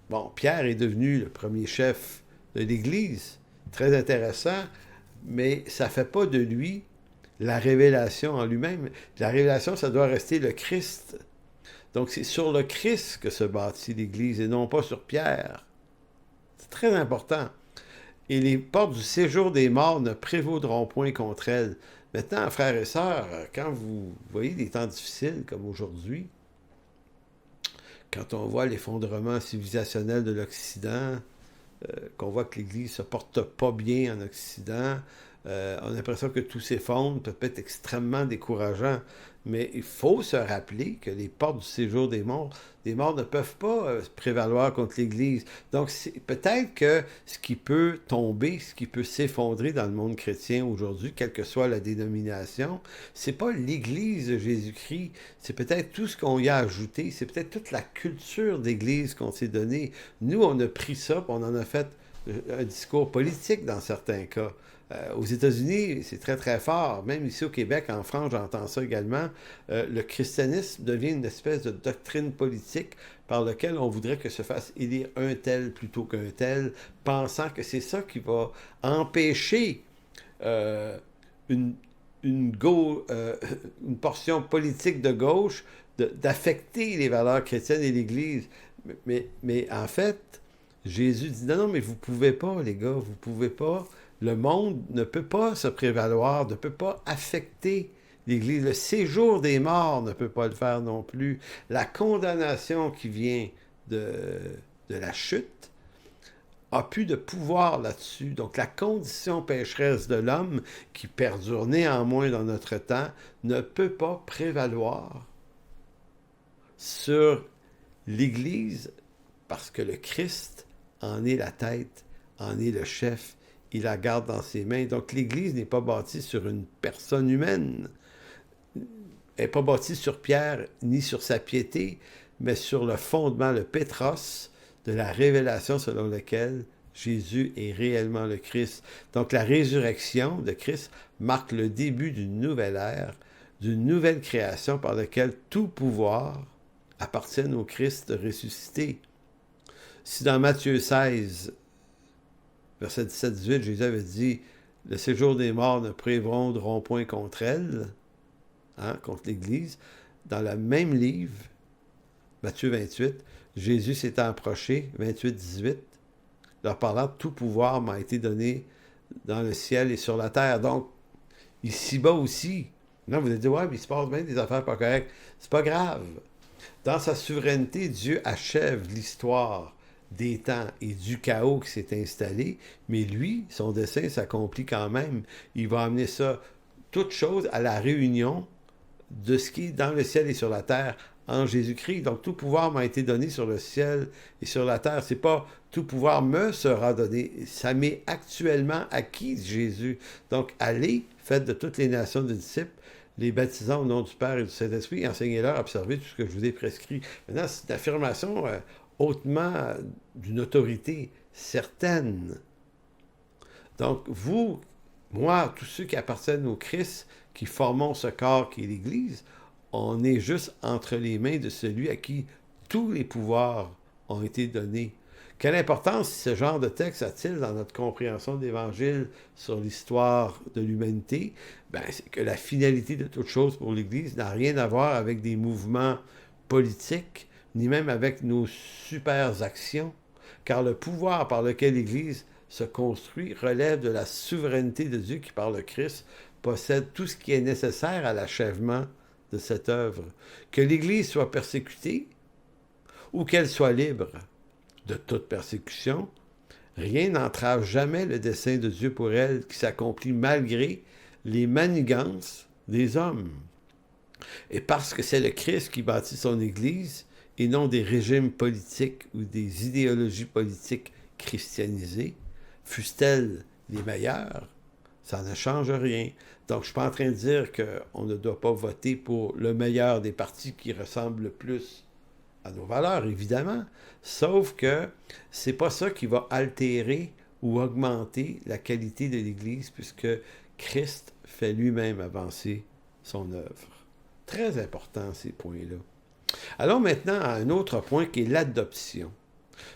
Bon, Pierre est devenu le premier chef de l'Église. Très intéressant, mais ça ne fait pas de lui la révélation en lui-même. La révélation, ça doit rester le Christ. Donc, c'est sur le Christ que se bâtit l'Église et non pas sur Pierre. C'est très important. Et les portes du séjour des morts ne prévaudront point contre elles. Maintenant, frères et sœurs, quand vous voyez des temps difficiles comme aujourd'hui, quand on voit l'effondrement civilisationnel de l'Occident, qu'on voit que l'Église ne se porte pas bien en Occident, On a l'impression que tout s'effondre, peut être extrêmement décourageant. Mais il faut se rappeler que les portes du séjour des morts ne peuvent pas prévaloir contre l'Église. Donc, peut-être que ce qui peut tomber, ce qui peut s'effondrer dans le monde chrétien aujourd'hui, quelle que soit la dénomination, c'est pas l'Église de Jésus-Christ, c'est peut-être tout ce qu'on y a ajouté, c'est peut-être toute la culture d'Église qu'on s'est donnée. Nous, on a pris ça, puis on en a fait un discours politique dans certains cas. Aux États-Unis, c'est très, très fort. Même ici au Québec, en France, j'entends ça également. Le christianisme devient une espèce de doctrine politique par laquelle on voudrait que se fasse élire un tel plutôt qu'un tel, pensant que c'est ça qui va empêcher une, une portion politique de gauche d'affecter les valeurs chrétiennes et l'Église. Mais en fait, Jésus dit, non, mais vous pouvez pas, les gars, vous pouvez pas. Le monde ne peut pas se prévaloir, ne peut pas affecter l'Église. Le séjour des morts ne peut pas le faire non plus. La condamnation qui vient de la chute a plus de pouvoir là-dessus. Donc la condition pécheresse de l'homme, qui perdure néanmoins dans notre temps, ne peut pas prévaloir sur l'Église parce que le Christ en est la tête, en est le chef. Il la garde dans ses mains. Donc, l'Église n'est pas bâtie sur une personne humaine. Elle n'est pas bâtie sur Pierre ni sur sa piété, mais sur le fondement, le pétros, de la révélation selon laquelle Jésus est réellement le Christ. Donc, la résurrection de Christ marque le début d'une nouvelle ère, d'une nouvelle création par laquelle tout pouvoir appartient au Christ ressuscité. Si dans Matthieu 16, verset 17-18, Jésus avait dit « Le séjour des morts ne prévaudront point contre elle, contre l'Église. » Dans le même livre, Matthieu 28, Jésus s'étant approché, 28-18, leur parlant « Tout pouvoir m'a été donné dans le ciel et sur la terre. » Donc, ici-bas aussi. Là, vous allez dire « Ouais, mais il se passe bien des affaires pas correctes. » C'est pas grave. Dans sa souveraineté, Dieu achève l'histoire des temps et du chaos qui s'est installé, mais lui, son dessein s'accomplit quand même. Il va amener ça, toute chose, à la réunion de ce qui est dans le ciel et sur la terre en Jésus-Christ. Donc, tout pouvoir m'a été donné sur le ciel et sur la terre. C'est pas tout pouvoir me sera donné. Ça m'est actuellement acquis, Jésus. Donc, allez, faites de toutes les nations de disciples, les baptisant au nom du Père et du Saint-Esprit, et enseignez-leur à observer tout ce que je vous ai prescrit. Maintenant, c'est une affirmation hautement d'une autorité certaine. Donc, vous, moi, tous ceux qui appartiennent au Christ, qui formons ce corps qui est l'Église, on est juste entre les mains de celui à qui tous les pouvoirs ont été donnés. Quelle importance ce genre de texte a-t-il dans notre compréhension de l'Évangile sur l'histoire de l'humanité? Ben, c'est que la finalité de toute chose pour l'Église n'a rien à voir avec des mouvements politiques, ni même avec nos super actions, car le pouvoir par lequel l'Église se construit relève de la souveraineté de Dieu qui, par le Christ, possède tout ce qui est nécessaire à l'achèvement de cette œuvre. Que l'Église soit persécutée ou qu'elle soit libre de toute persécution, rien n'entrave jamais le dessein de Dieu pour elle qui s'accomplit malgré les manigances des hommes. Et parce que c'est le Christ qui bâtit son Église, et non des régimes politiques ou des idéologies politiques christianisées, fussent-elles les meilleures, ça ne change rien. Donc, je ne suis pas en train de dire qu'on ne doit pas voter pour le meilleur des partis qui ressemblent le plus à nos valeurs, évidemment, sauf que c'est pas ça qui va altérer ou augmenter la qualité de l'Église, puisque Christ fait lui-même avancer son œuvre. Très important, ces points-là. Allons maintenant à un autre point qui est l'adoption.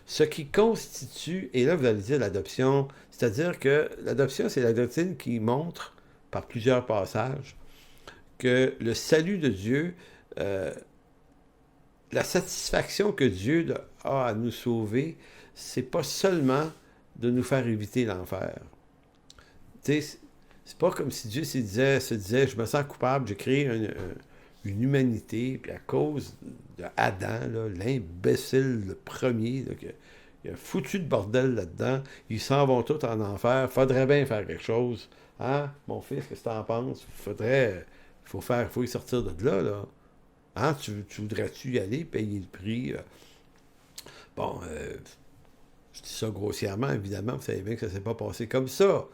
Ce qui constitue, et là vous allez dire l'adoption, c'est-à-dire que l'adoption, c'est la doctrine qui montre, par plusieurs passages, que le salut de Dieu, la satisfaction que Dieu a à nous sauver, c'est pas seulement de nous faire éviter l'enfer. Tu sais, c'est pas comme si Dieu se disait, je me sens coupable, j'ai créé une humanité, puis à cause d'Adam, l'imbécile le premier, là, Il y a foutu de bordel là-dedans. Ils s'en vont tous en enfer. Faudrait bien faire quelque chose. Hein, mon fils, qu'est-ce que t'en penses? Faut y sortir de là, là. Hein, tu voudrais-tu y aller, payer le prix? Bon, je dis ça grossièrement, évidemment, vous savez bien que ça ne s'est pas passé comme ça.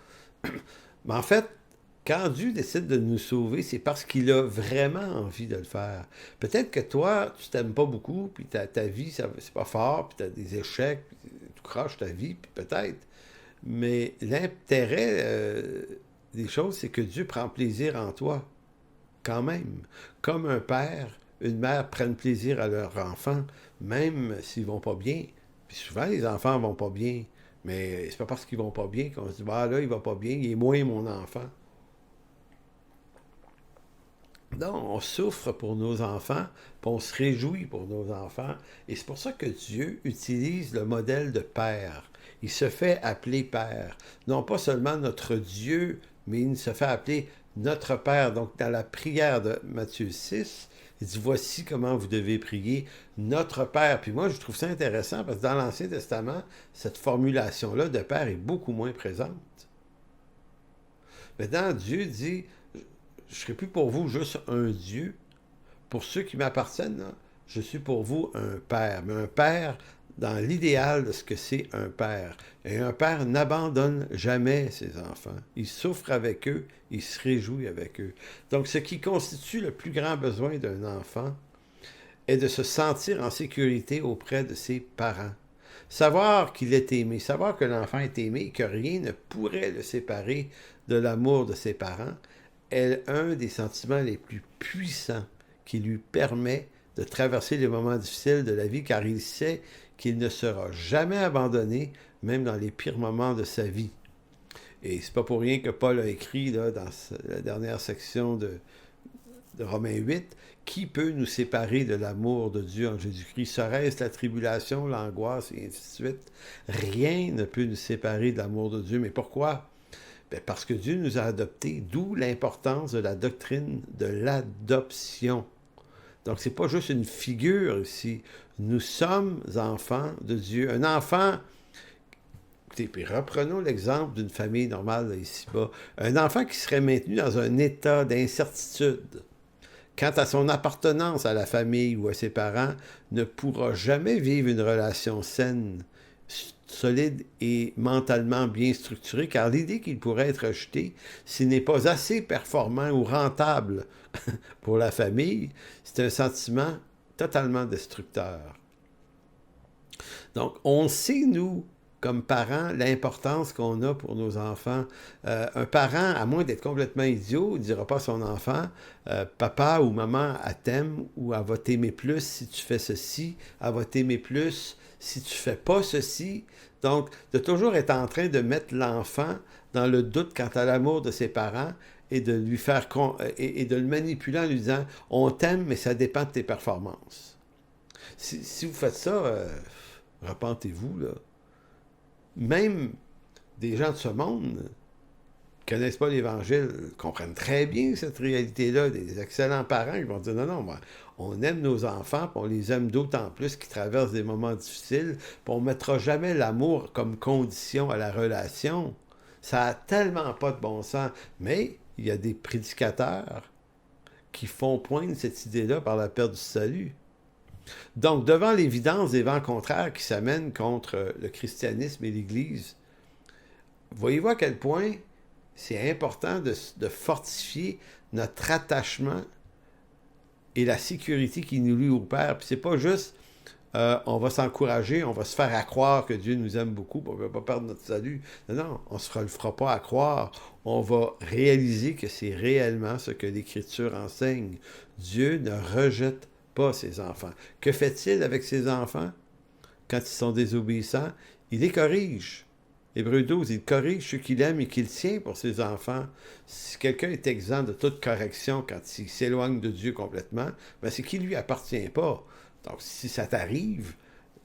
Mais en fait, quand Dieu décide de nous sauver, c'est parce qu'il a vraiment envie de le faire. Peut-être que toi, tu t'aimes pas beaucoup, puis ta vie, c'est pas fort, puis tu as des échecs, puis tu craches ta vie, puis peut-être. Mais l'intérêt des choses, c'est que Dieu prend plaisir en toi, quand même. Comme un père, une mère prennent plaisir à leurs enfants, même s'ils vont pas bien. Puis souvent, les enfants vont pas bien. Mais c'est pas parce qu'ils vont pas bien qu'on se dit, bah là, il va pas bien, il est moins mon enfant. Non, on souffre pour nos enfants, puis on se réjouit pour nos enfants. Et c'est pour ça que Dieu utilise le modèle de père. Il se fait appeler père. Non pas seulement notre Dieu, mais il se fait appeler notre Père. Donc, dans la prière de Matthieu 6, il dit, voici comment vous devez prier notre Père. Puis moi, je trouve ça intéressant parce que dans l'Ancien Testament, cette formulation-là de Père est beaucoup moins présente. Maintenant, Dieu dit, je ne serai plus pour vous juste un Dieu. Pour ceux qui m'appartiennent, là, je suis pour vous un père. Mais un père dans l'idéal de ce que c'est un père. Et un père n'abandonne jamais ses enfants. Il souffre avec eux, il se réjouit avec eux. Donc ce qui constitue le plus grand besoin d'un enfant est de se sentir en sécurité auprès de ses parents. Savoir qu'il est aimé, savoir que l'enfant est aimé et que rien ne pourrait le séparer de l'amour de ses parents, est un des sentiments les plus puissants qui lui permet de traverser les moments difficiles de la vie, car il sait qu'il ne sera jamais abandonné, même dans les pires moments de sa vie. Et c'est pas pour rien que Paul a écrit là, dans la dernière section de Romains 8, « Qui peut nous séparer de l'amour de Dieu en Jésus-Christ? Serait-ce la tribulation, l'angoisse, et ainsi de suite? Rien ne peut nous séparer de l'amour de Dieu. » Mais pourquoi? Ben parce que Dieu nous a adoptés, d'où l'importance de la doctrine de l'adoption. Donc, ce n'est pas juste une figure ici. Nous sommes enfants de Dieu. Un enfant, écoutez, puis reprenons l'exemple d'une famille normale là, ici-bas. Un enfant qui serait maintenu dans un état d'incertitude quant à son appartenance à la famille ou à ses parents ne pourra jamais vivre une relation saine, solide et mentalement bien structurée, car l'idée qu'il pourrait être rejeté s'il n'est pas assez performant ou rentable pour la famille, c'est un sentiment totalement destructeur. Donc, on sait, nous, comme parents, l'importance qu'on a pour nos enfants. Un parent, à moins d'être complètement idiot, ne dira pas à son enfant, papa ou maman, elle t'aime, ou elle va t'aimer plus si tu fais ceci, elle va t'aimer plus si tu fais pas ceci. Donc, de toujours être en train de mettre l'enfant dans le doute quant à l'amour de ses parents et de lui faire et de le manipuler en lui disant « On t'aime, mais ça dépend de tes performances. » Si vous faites ça, repentez-vous, là. Même des gens de ce monde qui ne connaissent pas l'Évangile comprennent très bien cette réalité-là, des excellents parents qui vont dire non, non, on aime nos enfants, puis on les aime d'autant plus qu'ils traversent des moments difficiles, puis on ne mettra jamais l'amour comme condition à la relation. Ça n'a tellement pas de bon sens. Mais il y a des prédicateurs qui font poindre cette idée-là par la perte du salut. Donc, devant l'évidence des vents contraires qui s'amènent contre le christianisme et l'Église, voyez-vous à quel point c'est important de fortifier notre attachement et la sécurité qui nous lie au Père. Puis c'est pas juste on va s'encourager, on va se faire accroire que Dieu nous aime beaucoup, on ne veut pas perdre notre salut. Non, non, on ne le fera pas accroire. On va réaliser que c'est réellement ce que l'Écriture enseigne. Dieu ne rejette pas ses enfants. Que fait-il avec ses enfants quand ils sont désobéissants? Il les corrige. Hébreux 12, il corrige ceux qu'il aime et qu'il tient pour ses enfants. Si quelqu'un est exempt de toute correction quand il s'éloigne de Dieu complètement, ben c'est qu'il ne lui appartient pas. Donc, si ça t'arrive,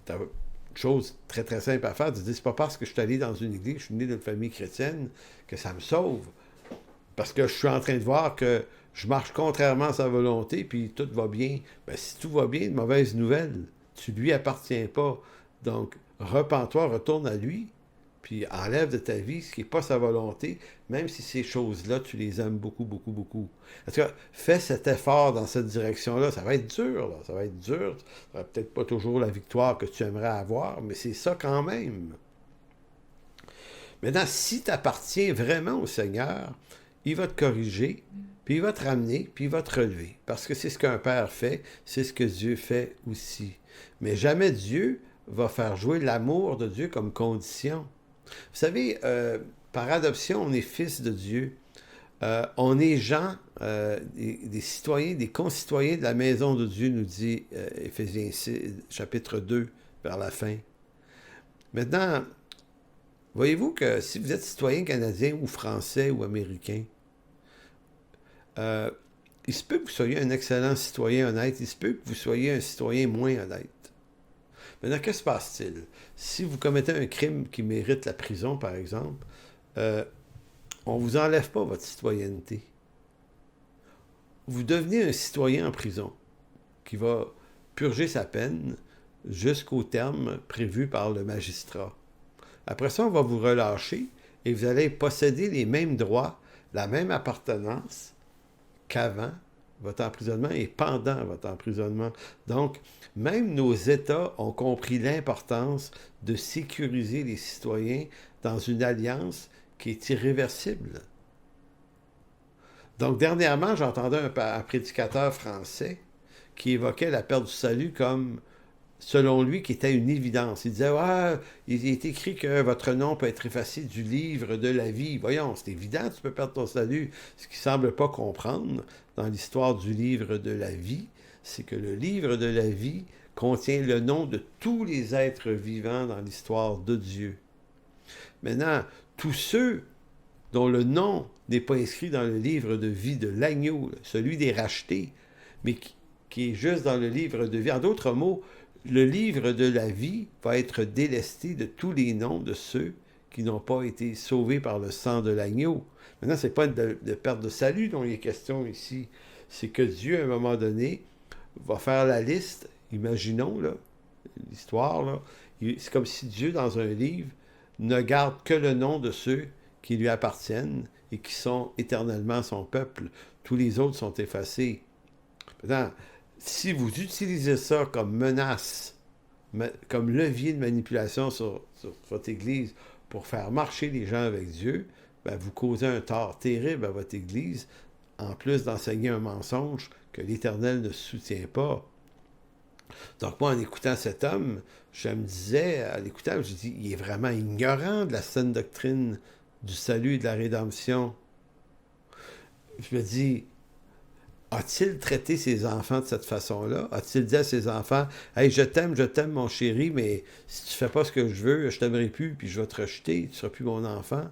tu as une chose très, très simple à faire. Tu dis, c'est pas parce que je suis allé dans une église, je suis né dans une famille chrétienne, que ça me sauve. Parce que je suis en train de voir que je marche contrairement à sa volonté, puis tout va bien. Ben, si tout va bien, une mauvaise nouvelle. Tu lui appartiens pas. Donc, repens-toi, retourne à lui, puis enlève de ta vie ce qui n'est pas sa volonté, même si ces choses-là, tu les aimes beaucoup, beaucoup, beaucoup. En tout cas, fais cet effort dans cette direction-là. Ça va être dur, là. Ça va être dur. Ça va peut-être pas toujours la victoire que tu aimerais avoir, mais c'est ça quand même. Maintenant, si tu appartiens vraiment au Seigneur, il va te corriger, puis il va te ramener, puis il va te relever. Parce que c'est ce qu'un père fait, c'est ce que Dieu fait aussi. Mais jamais Dieu va faire jouer l'amour de Dieu comme condition. Vous savez, par adoption, on est fils de Dieu. On est gens, des citoyens, des concitoyens de la maison de Dieu, nous dit Éphésiens 6, chapitre 2, vers la fin. Maintenant, voyez-vous que si vous êtes citoyen canadien ou français ou américain, il se peut que vous soyez un excellent citoyen honnête, il se peut que vous soyez un citoyen moins honnête. Maintenant, que se passe-t-il? Si vous commettez un crime qui mérite la prison, par exemple, on ne vous enlève pas votre citoyenneté. Vous devenez un citoyen en prison qui va purger sa peine jusqu'au terme prévu par le magistrat. Après ça, on va vous relâcher et vous allez posséder les mêmes droits, la même appartenance qu'avant votre emprisonnement et pendant votre emprisonnement. Donc, même nos États ont compris l'importance de sécuriser les citoyens dans une alliance qui est irréversible. Donc, dernièrement, j'entendais un prédicateur français qui évoquait la perte du salut comme, selon lui, qui était une évidence. Il disait, ouais, il est écrit que votre nom peut être effacé du livre de la vie. Voyons, c'est évident, tu peux perdre ton salut. Ce qu'il ne semble pas comprendre dans l'histoire du livre de la vie, c'est que le livre de la vie contient le nom de tous les êtres vivants dans l'histoire de Dieu. Maintenant, tous ceux dont le nom n'est pas inscrit dans le livre de vie de l'agneau, celui des rachetés, mais qui est juste dans le livre de vie. En d'autres mots, le livre de la vie va être délesté de tous les noms de ceux qui n'ont pas été sauvés par le sang de l'agneau. Maintenant, ce n'est pas de perte de salut dont il est question ici. C'est que Dieu, à un moment donné, va faire la liste, imaginons là, l'histoire, là, c'est comme si Dieu, dans un livre, ne garde que le nom de ceux qui lui appartiennent et qui sont éternellement son peuple. Tous les autres sont effacés. Maintenant, si vous utilisez ça comme menace, comme levier de manipulation sur votre Église pour faire marcher les gens avec Dieu, ben vous causez un tort terrible à votre Église, en plus d'enseigner un mensonge que l'Éternel ne soutient pas. Donc moi, en écoutant cet homme, je me disais, à l'écoutant, je dis, il est vraiment ignorant de la saine doctrine du salut et de la rédemption. Je me dis, a-t-il traité ses enfants de cette façon-là? A-t-il dit à ses enfants, « Hey, je t'aime, mon chéri, mais si tu fais pas ce que je veux, je t'aimerai plus, puis je vais te rejeter, tu ne seras plus mon enfant. »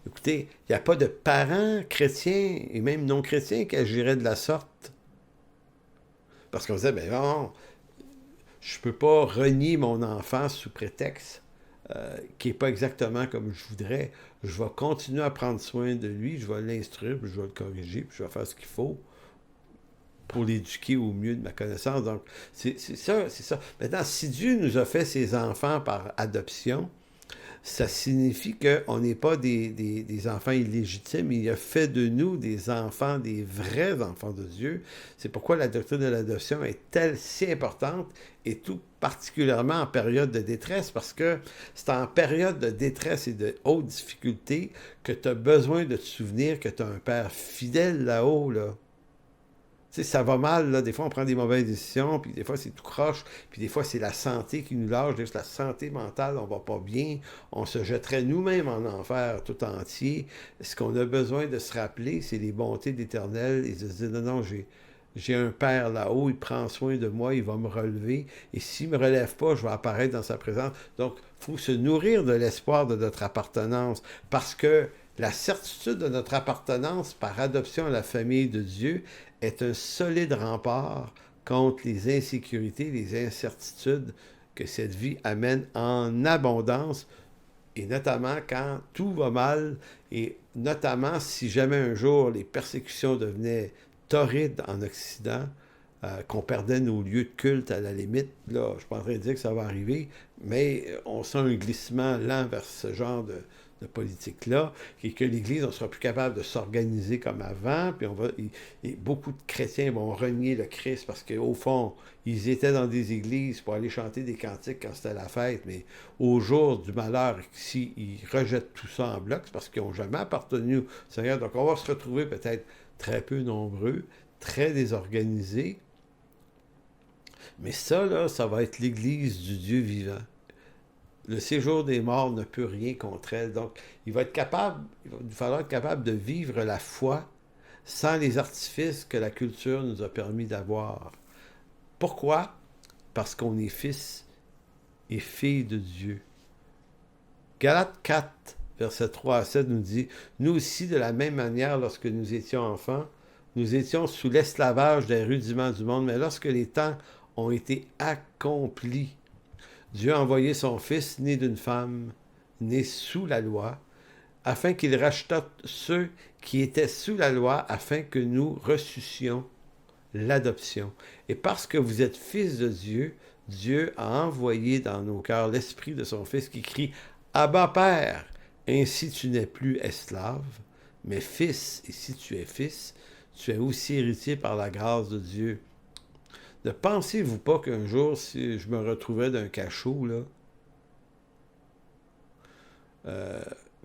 Écoutez, il n'y a pas de parents chrétiens et même non chrétiens qui agiraient de la sorte. Parce qu'on disait, ben non, je ne peux pas renier mon enfant sous prétexte qui n'est pas exactement comme je voudrais. Je vais continuer à prendre soin de lui, je vais l'instruire, puis je vais le corriger, puis je vais faire ce qu'il faut pour l'éduquer au mieux de ma connaissance. Donc, c'est ça, c'est ça. Maintenant, si Dieu nous a fait ses enfants par adoption, ça signifie qu'on n'est pas des enfants illégitimes. Il a fait de nous des enfants, des vrais enfants de Dieu. C'est pourquoi la doctrine de l'adoption est si importante, et tout particulièrement en période de détresse, parce que c'est en période de détresse et de haute difficulté que tu as besoin de te souvenir que tu as un Père fidèle là-haut, là. Tu sais, ça va mal, là. Des fois, on prend des mauvaises décisions, puis des fois, c'est tout croche, puis des fois, c'est la santé qui nous lâche, la santé mentale, on va pas bien, on se jetterait nous-mêmes en enfer tout entier. Ce qu'on a besoin de se rappeler, c'est les bontés de l'Éternel, et de se dire, non, non, j'ai un Père là-haut, il prend soin de moi, il va me relever, et s'il ne me relève pas, je vais apparaître dans sa présence. Donc, il faut se nourrir de l'espoir de notre appartenance, parce que la certitude de notre appartenance par adoption à la famille de Dieu est un solide rempart contre les insécurités, les incertitudes que cette vie amène en abondance, et notamment quand tout va mal, et notamment si jamais un jour les persécutions devenaient torrides en Occident, qu'on perdait nos lieux de culte à la limite. Là, je ne suis pas en train de dire que ça va arriver, mais on sent un glissement lent vers ce genre de politique-là, et que l'Église, on ne sera plus capable de s'organiser comme avant, puis et beaucoup de chrétiens vont renier le Christ parce qu'au fond, ils étaient dans des églises pour aller chanter des cantiques quand c'était la fête, mais au jour du malheur, si ils rejettent tout ça en bloc, c'est parce qu'ils n'ont jamais appartenu au Seigneur. Donc on va se retrouver peut-être très peu nombreux, très désorganisés, mais ça, là, ça va être l'Église du Dieu vivant. Le séjour des morts ne peut rien contre elle. Donc, il va nous falloir être capable de vivre la foi sans les artifices que la culture nous a permis d'avoir. Pourquoi? Parce qu'on est fils et filles de Dieu. Galates 4, versets 3 à 7 nous dit, « Nous aussi, de la même manière, lorsque nous étions enfants, nous étions sous l'esclavage des rudiments du monde, mais lorsque les temps ont été accomplis, Dieu a envoyé son Fils, né d'une femme, né sous la loi, afin qu'il rachetât ceux qui étaient sous la loi, afin que nous reçussions l'adoption. Et parce que vous êtes fils de Dieu, Dieu a envoyé dans nos cœurs l'Esprit de son Fils qui crie « Abba, Père !» Ainsi tu n'es plus esclave, mais fils, et si tu es fils, tu es aussi héritier par la grâce de Dieu. Ne pensez-vous pas qu'un jour, si je me retrouvais d'un cachot, là,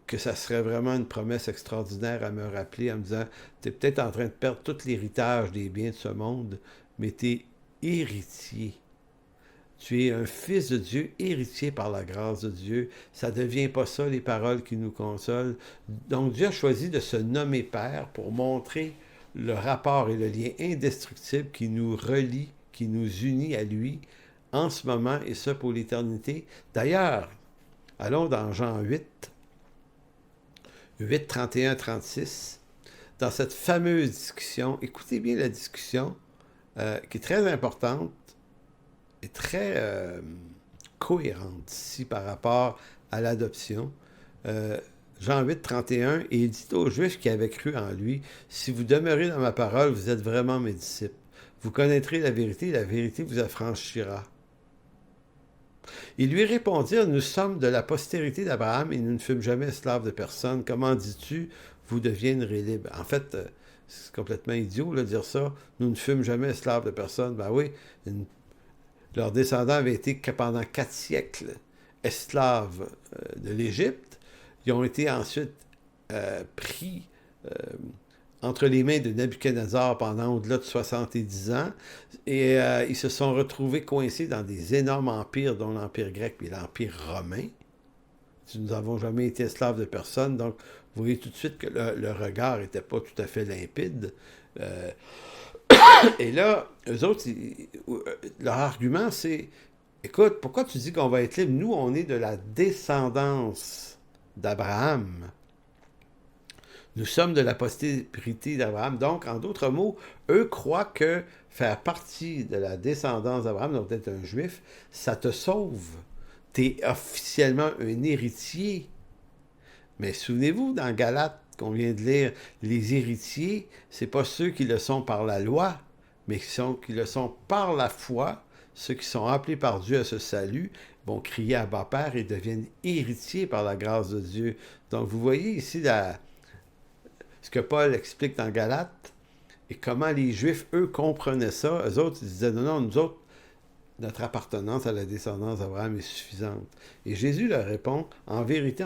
que ça serait vraiment une promesse extraordinaire à me rappeler en me disant, tu es peut-être en train de perdre tout l'héritage des biens de ce monde, mais tu es héritier. Tu es un fils de Dieu, héritier par la grâce de Dieu. Ça ne devient pas ça, les paroles qui nous consolent. Donc Dieu a choisi de se nommer Père pour montrer le rapport et le lien indestructible qui nous relie, qui nous unit à lui en ce moment et ce pour l'éternité. D'ailleurs, allons dans Jean 8, 31, 36, dans cette fameuse discussion, écoutez bien la discussion, qui est très importante et très cohérente ici par rapport à l'adoption. Jean 8, 31, et il dit aux Juifs qui avaient cru en lui, « Si vous demeurez dans ma parole, vous êtes vraiment mes disciples. Vous connaîtrez la vérité vous affranchira. » Ils lui répondirent, « Nous sommes de la postérité d'Abraham et nous ne fûmes jamais esclaves de personne. Comment dis-tu, vous deviendrez libres? » En fait, c'est complètement idiot de dire ça. Nous ne fûmes jamais esclaves de personne. Ben oui, leurs descendants avaient été pendant 4 siècles esclaves de l'Égypte. Ils ont été ensuite pris entre les mains de Nabuchodonosor pendant au-delà de 70 ans, et ils se sont retrouvés coincés dans des énormes empires, dont l'Empire grec et l'Empire romain. Nous n'avons jamais été esclaves de personne, donc vous voyez tout de suite que le regard n'était pas tout à fait limpide. Et là, eux autres, leur argument, c'est, écoute, pourquoi tu dis qu'on va être libre? Nous, on est de la descendance d'Abraham. Nous sommes de la postérité d'Abraham. Donc, en d'autres mots, eux croient que faire partie de la descendance d'Abraham, donc être un juif, ça te sauve. Tu es officiellement un héritier. Mais souvenez-vous, dans Galates, qu'on vient de lire, les héritiers, c'est pas ceux qui le sont par la loi, mais qui le sont par la foi. Ceux qui sont appelés par Dieu à ce salut vont crier à Abba Père et deviennent héritiers par la grâce de Dieu. Donc, vous voyez ici ce que Paul explique dans Galates et comment les Juifs, eux, comprenaient ça. Eux autres, ils disaient, non, nous autres, notre appartenance à la descendance d'Abraham est suffisante. Et Jésus leur répond, en vérité,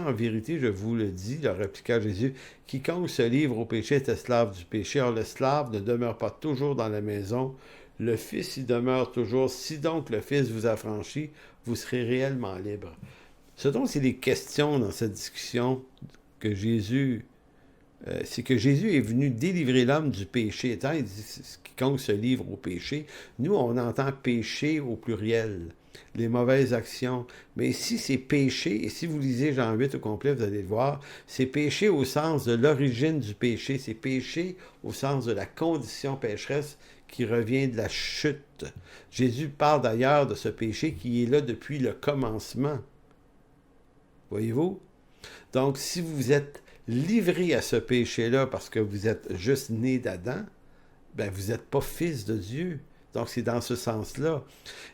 je vous le dis, leur répliqua Jésus, quiconque se livre au péché est esclave du péché. Or, l'esclave ne demeure pas toujours dans la maison, le Fils y demeure toujours. Si donc le Fils vous affranchit, vous serez réellement libre. Ce dont il est question dans cette discussion que Jésus... c'est que Jésus est venu délivrer l'homme du péché. Étant, il dit, quiconque se livre au péché, nous, on entend péché au pluriel, les mauvaises actions. Mais ici, c'est péché, et si vous lisez Jean 8 au complet, vous allez le voir, c'est péché au sens de l'origine du péché, c'est péché au sens de la condition pécheresse qui revient de la chute. Jésus parle d'ailleurs de ce péché qui est là depuis le commencement. Voyez-vous? Donc, si vous êtes livré à ce péché-là parce que vous êtes juste né d'Adam, ben vous n'êtes pas fils de Dieu. Donc, c'est dans ce sens-là.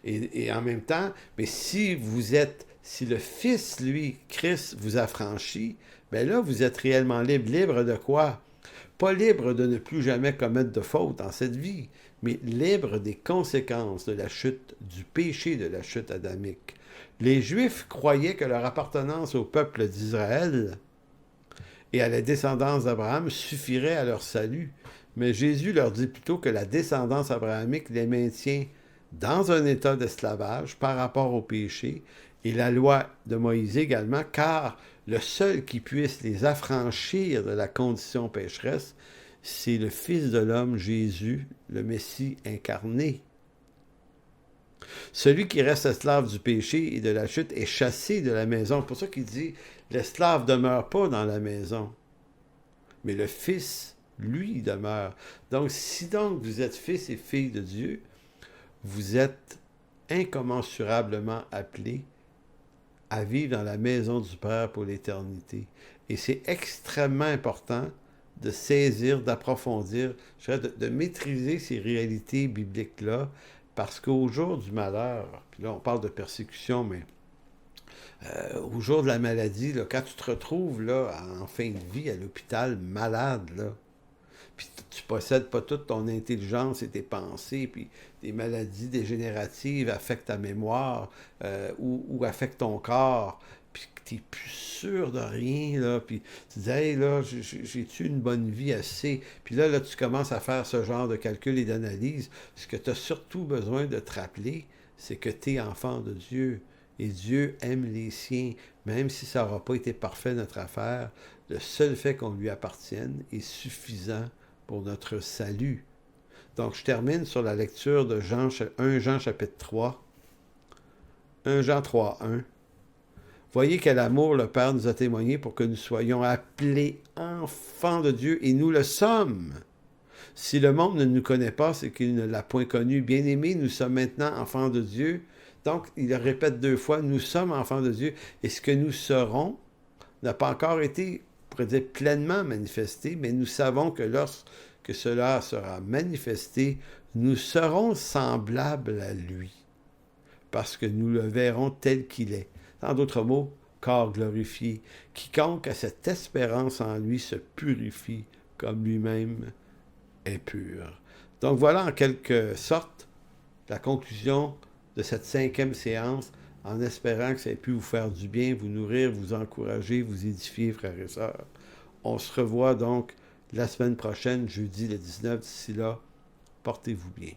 Et en même temps, mais si le Fils, lui, Christ, vous a franchi, bien là, vous êtes réellement libre. Libre de quoi? Pas libre de ne plus jamais commettre de faute dans cette vie, mais libre des conséquences de la chute, du péché de la chute adamique. Les Juifs croyaient que leur appartenance au peuple d'Israël et à la descendance d'Abraham suffirait à leur salut. Mais Jésus leur dit plutôt que la descendance abrahamique les maintient dans un état d'esclavage par rapport au péché, et la loi de Moïse également, car le seul qui puisse les affranchir de la condition pécheresse, c'est le Fils de l'homme, Jésus, le Messie incarné. Celui qui reste esclave du péché et de la chute est chassé de la maison. C'est pour ça qu'il dit, l'esclave ne demeure pas dans la maison, mais le Fils, lui, demeure. Donc, si donc vous êtes fils et filles de Dieu, vous êtes incommensurablement appelés à vivre dans la maison du Père pour l'éternité. Et c'est extrêmement important de saisir, d'approfondir, de maîtriser ces réalités bibliques-là, parce qu'au jour du malheur, puis là on parle de persécution, mais au jour de la maladie, là, quand tu te retrouves là, en fin de vie à l'hôpital, malade, là, puis tu possèdes pas toute ton intelligence et tes pensées, puis des maladies dégénératives affectent ta mémoire ou affectent ton corps, puis que tu n'es plus sûr de rien, là, puis tu dis, hey, là, j'ai-tu une bonne vie assez? Puis là, tu commences à faire ce genre de calcul et d'analyse. Ce que tu as surtout besoin de te rappeler, c'est que tu es enfant de Dieu. Et Dieu aime les siens, même si ça n'aura pas été parfait notre affaire. Le seul fait qu'on lui appartienne est suffisant pour notre salut. Donc, je termine sur la lecture de 1 Jean chapitre 3. 1 Jean 3, 1. Voyez quel amour le Père nous a témoigné pour que nous soyons appelés enfants de Dieu, et nous le sommes. Si le monde ne nous connaît pas, c'est qu'il ne l'a point connu. Bien-aimés, nous sommes maintenant enfants de Dieu. Donc, il le répète 2 fois, nous sommes enfants de Dieu, et ce que nous serons n'a pas encore été, on pourrait dire, pleinement manifesté, mais nous savons que lorsque cela sera manifesté, nous serons semblables à lui, parce que nous le verrons tel qu'il est. En d'autres mots, corps glorifié. Quiconque a cette espérance en lui se purifie comme lui-même est pur. Donc voilà en quelque sorte la conclusion de cette 5e séance, en espérant que ça ait pu vous faire du bien, vous nourrir, vous encourager, vous édifier, frères et sœurs. On se revoit donc la semaine prochaine, jeudi le 19. D'ici là, portez-vous bien.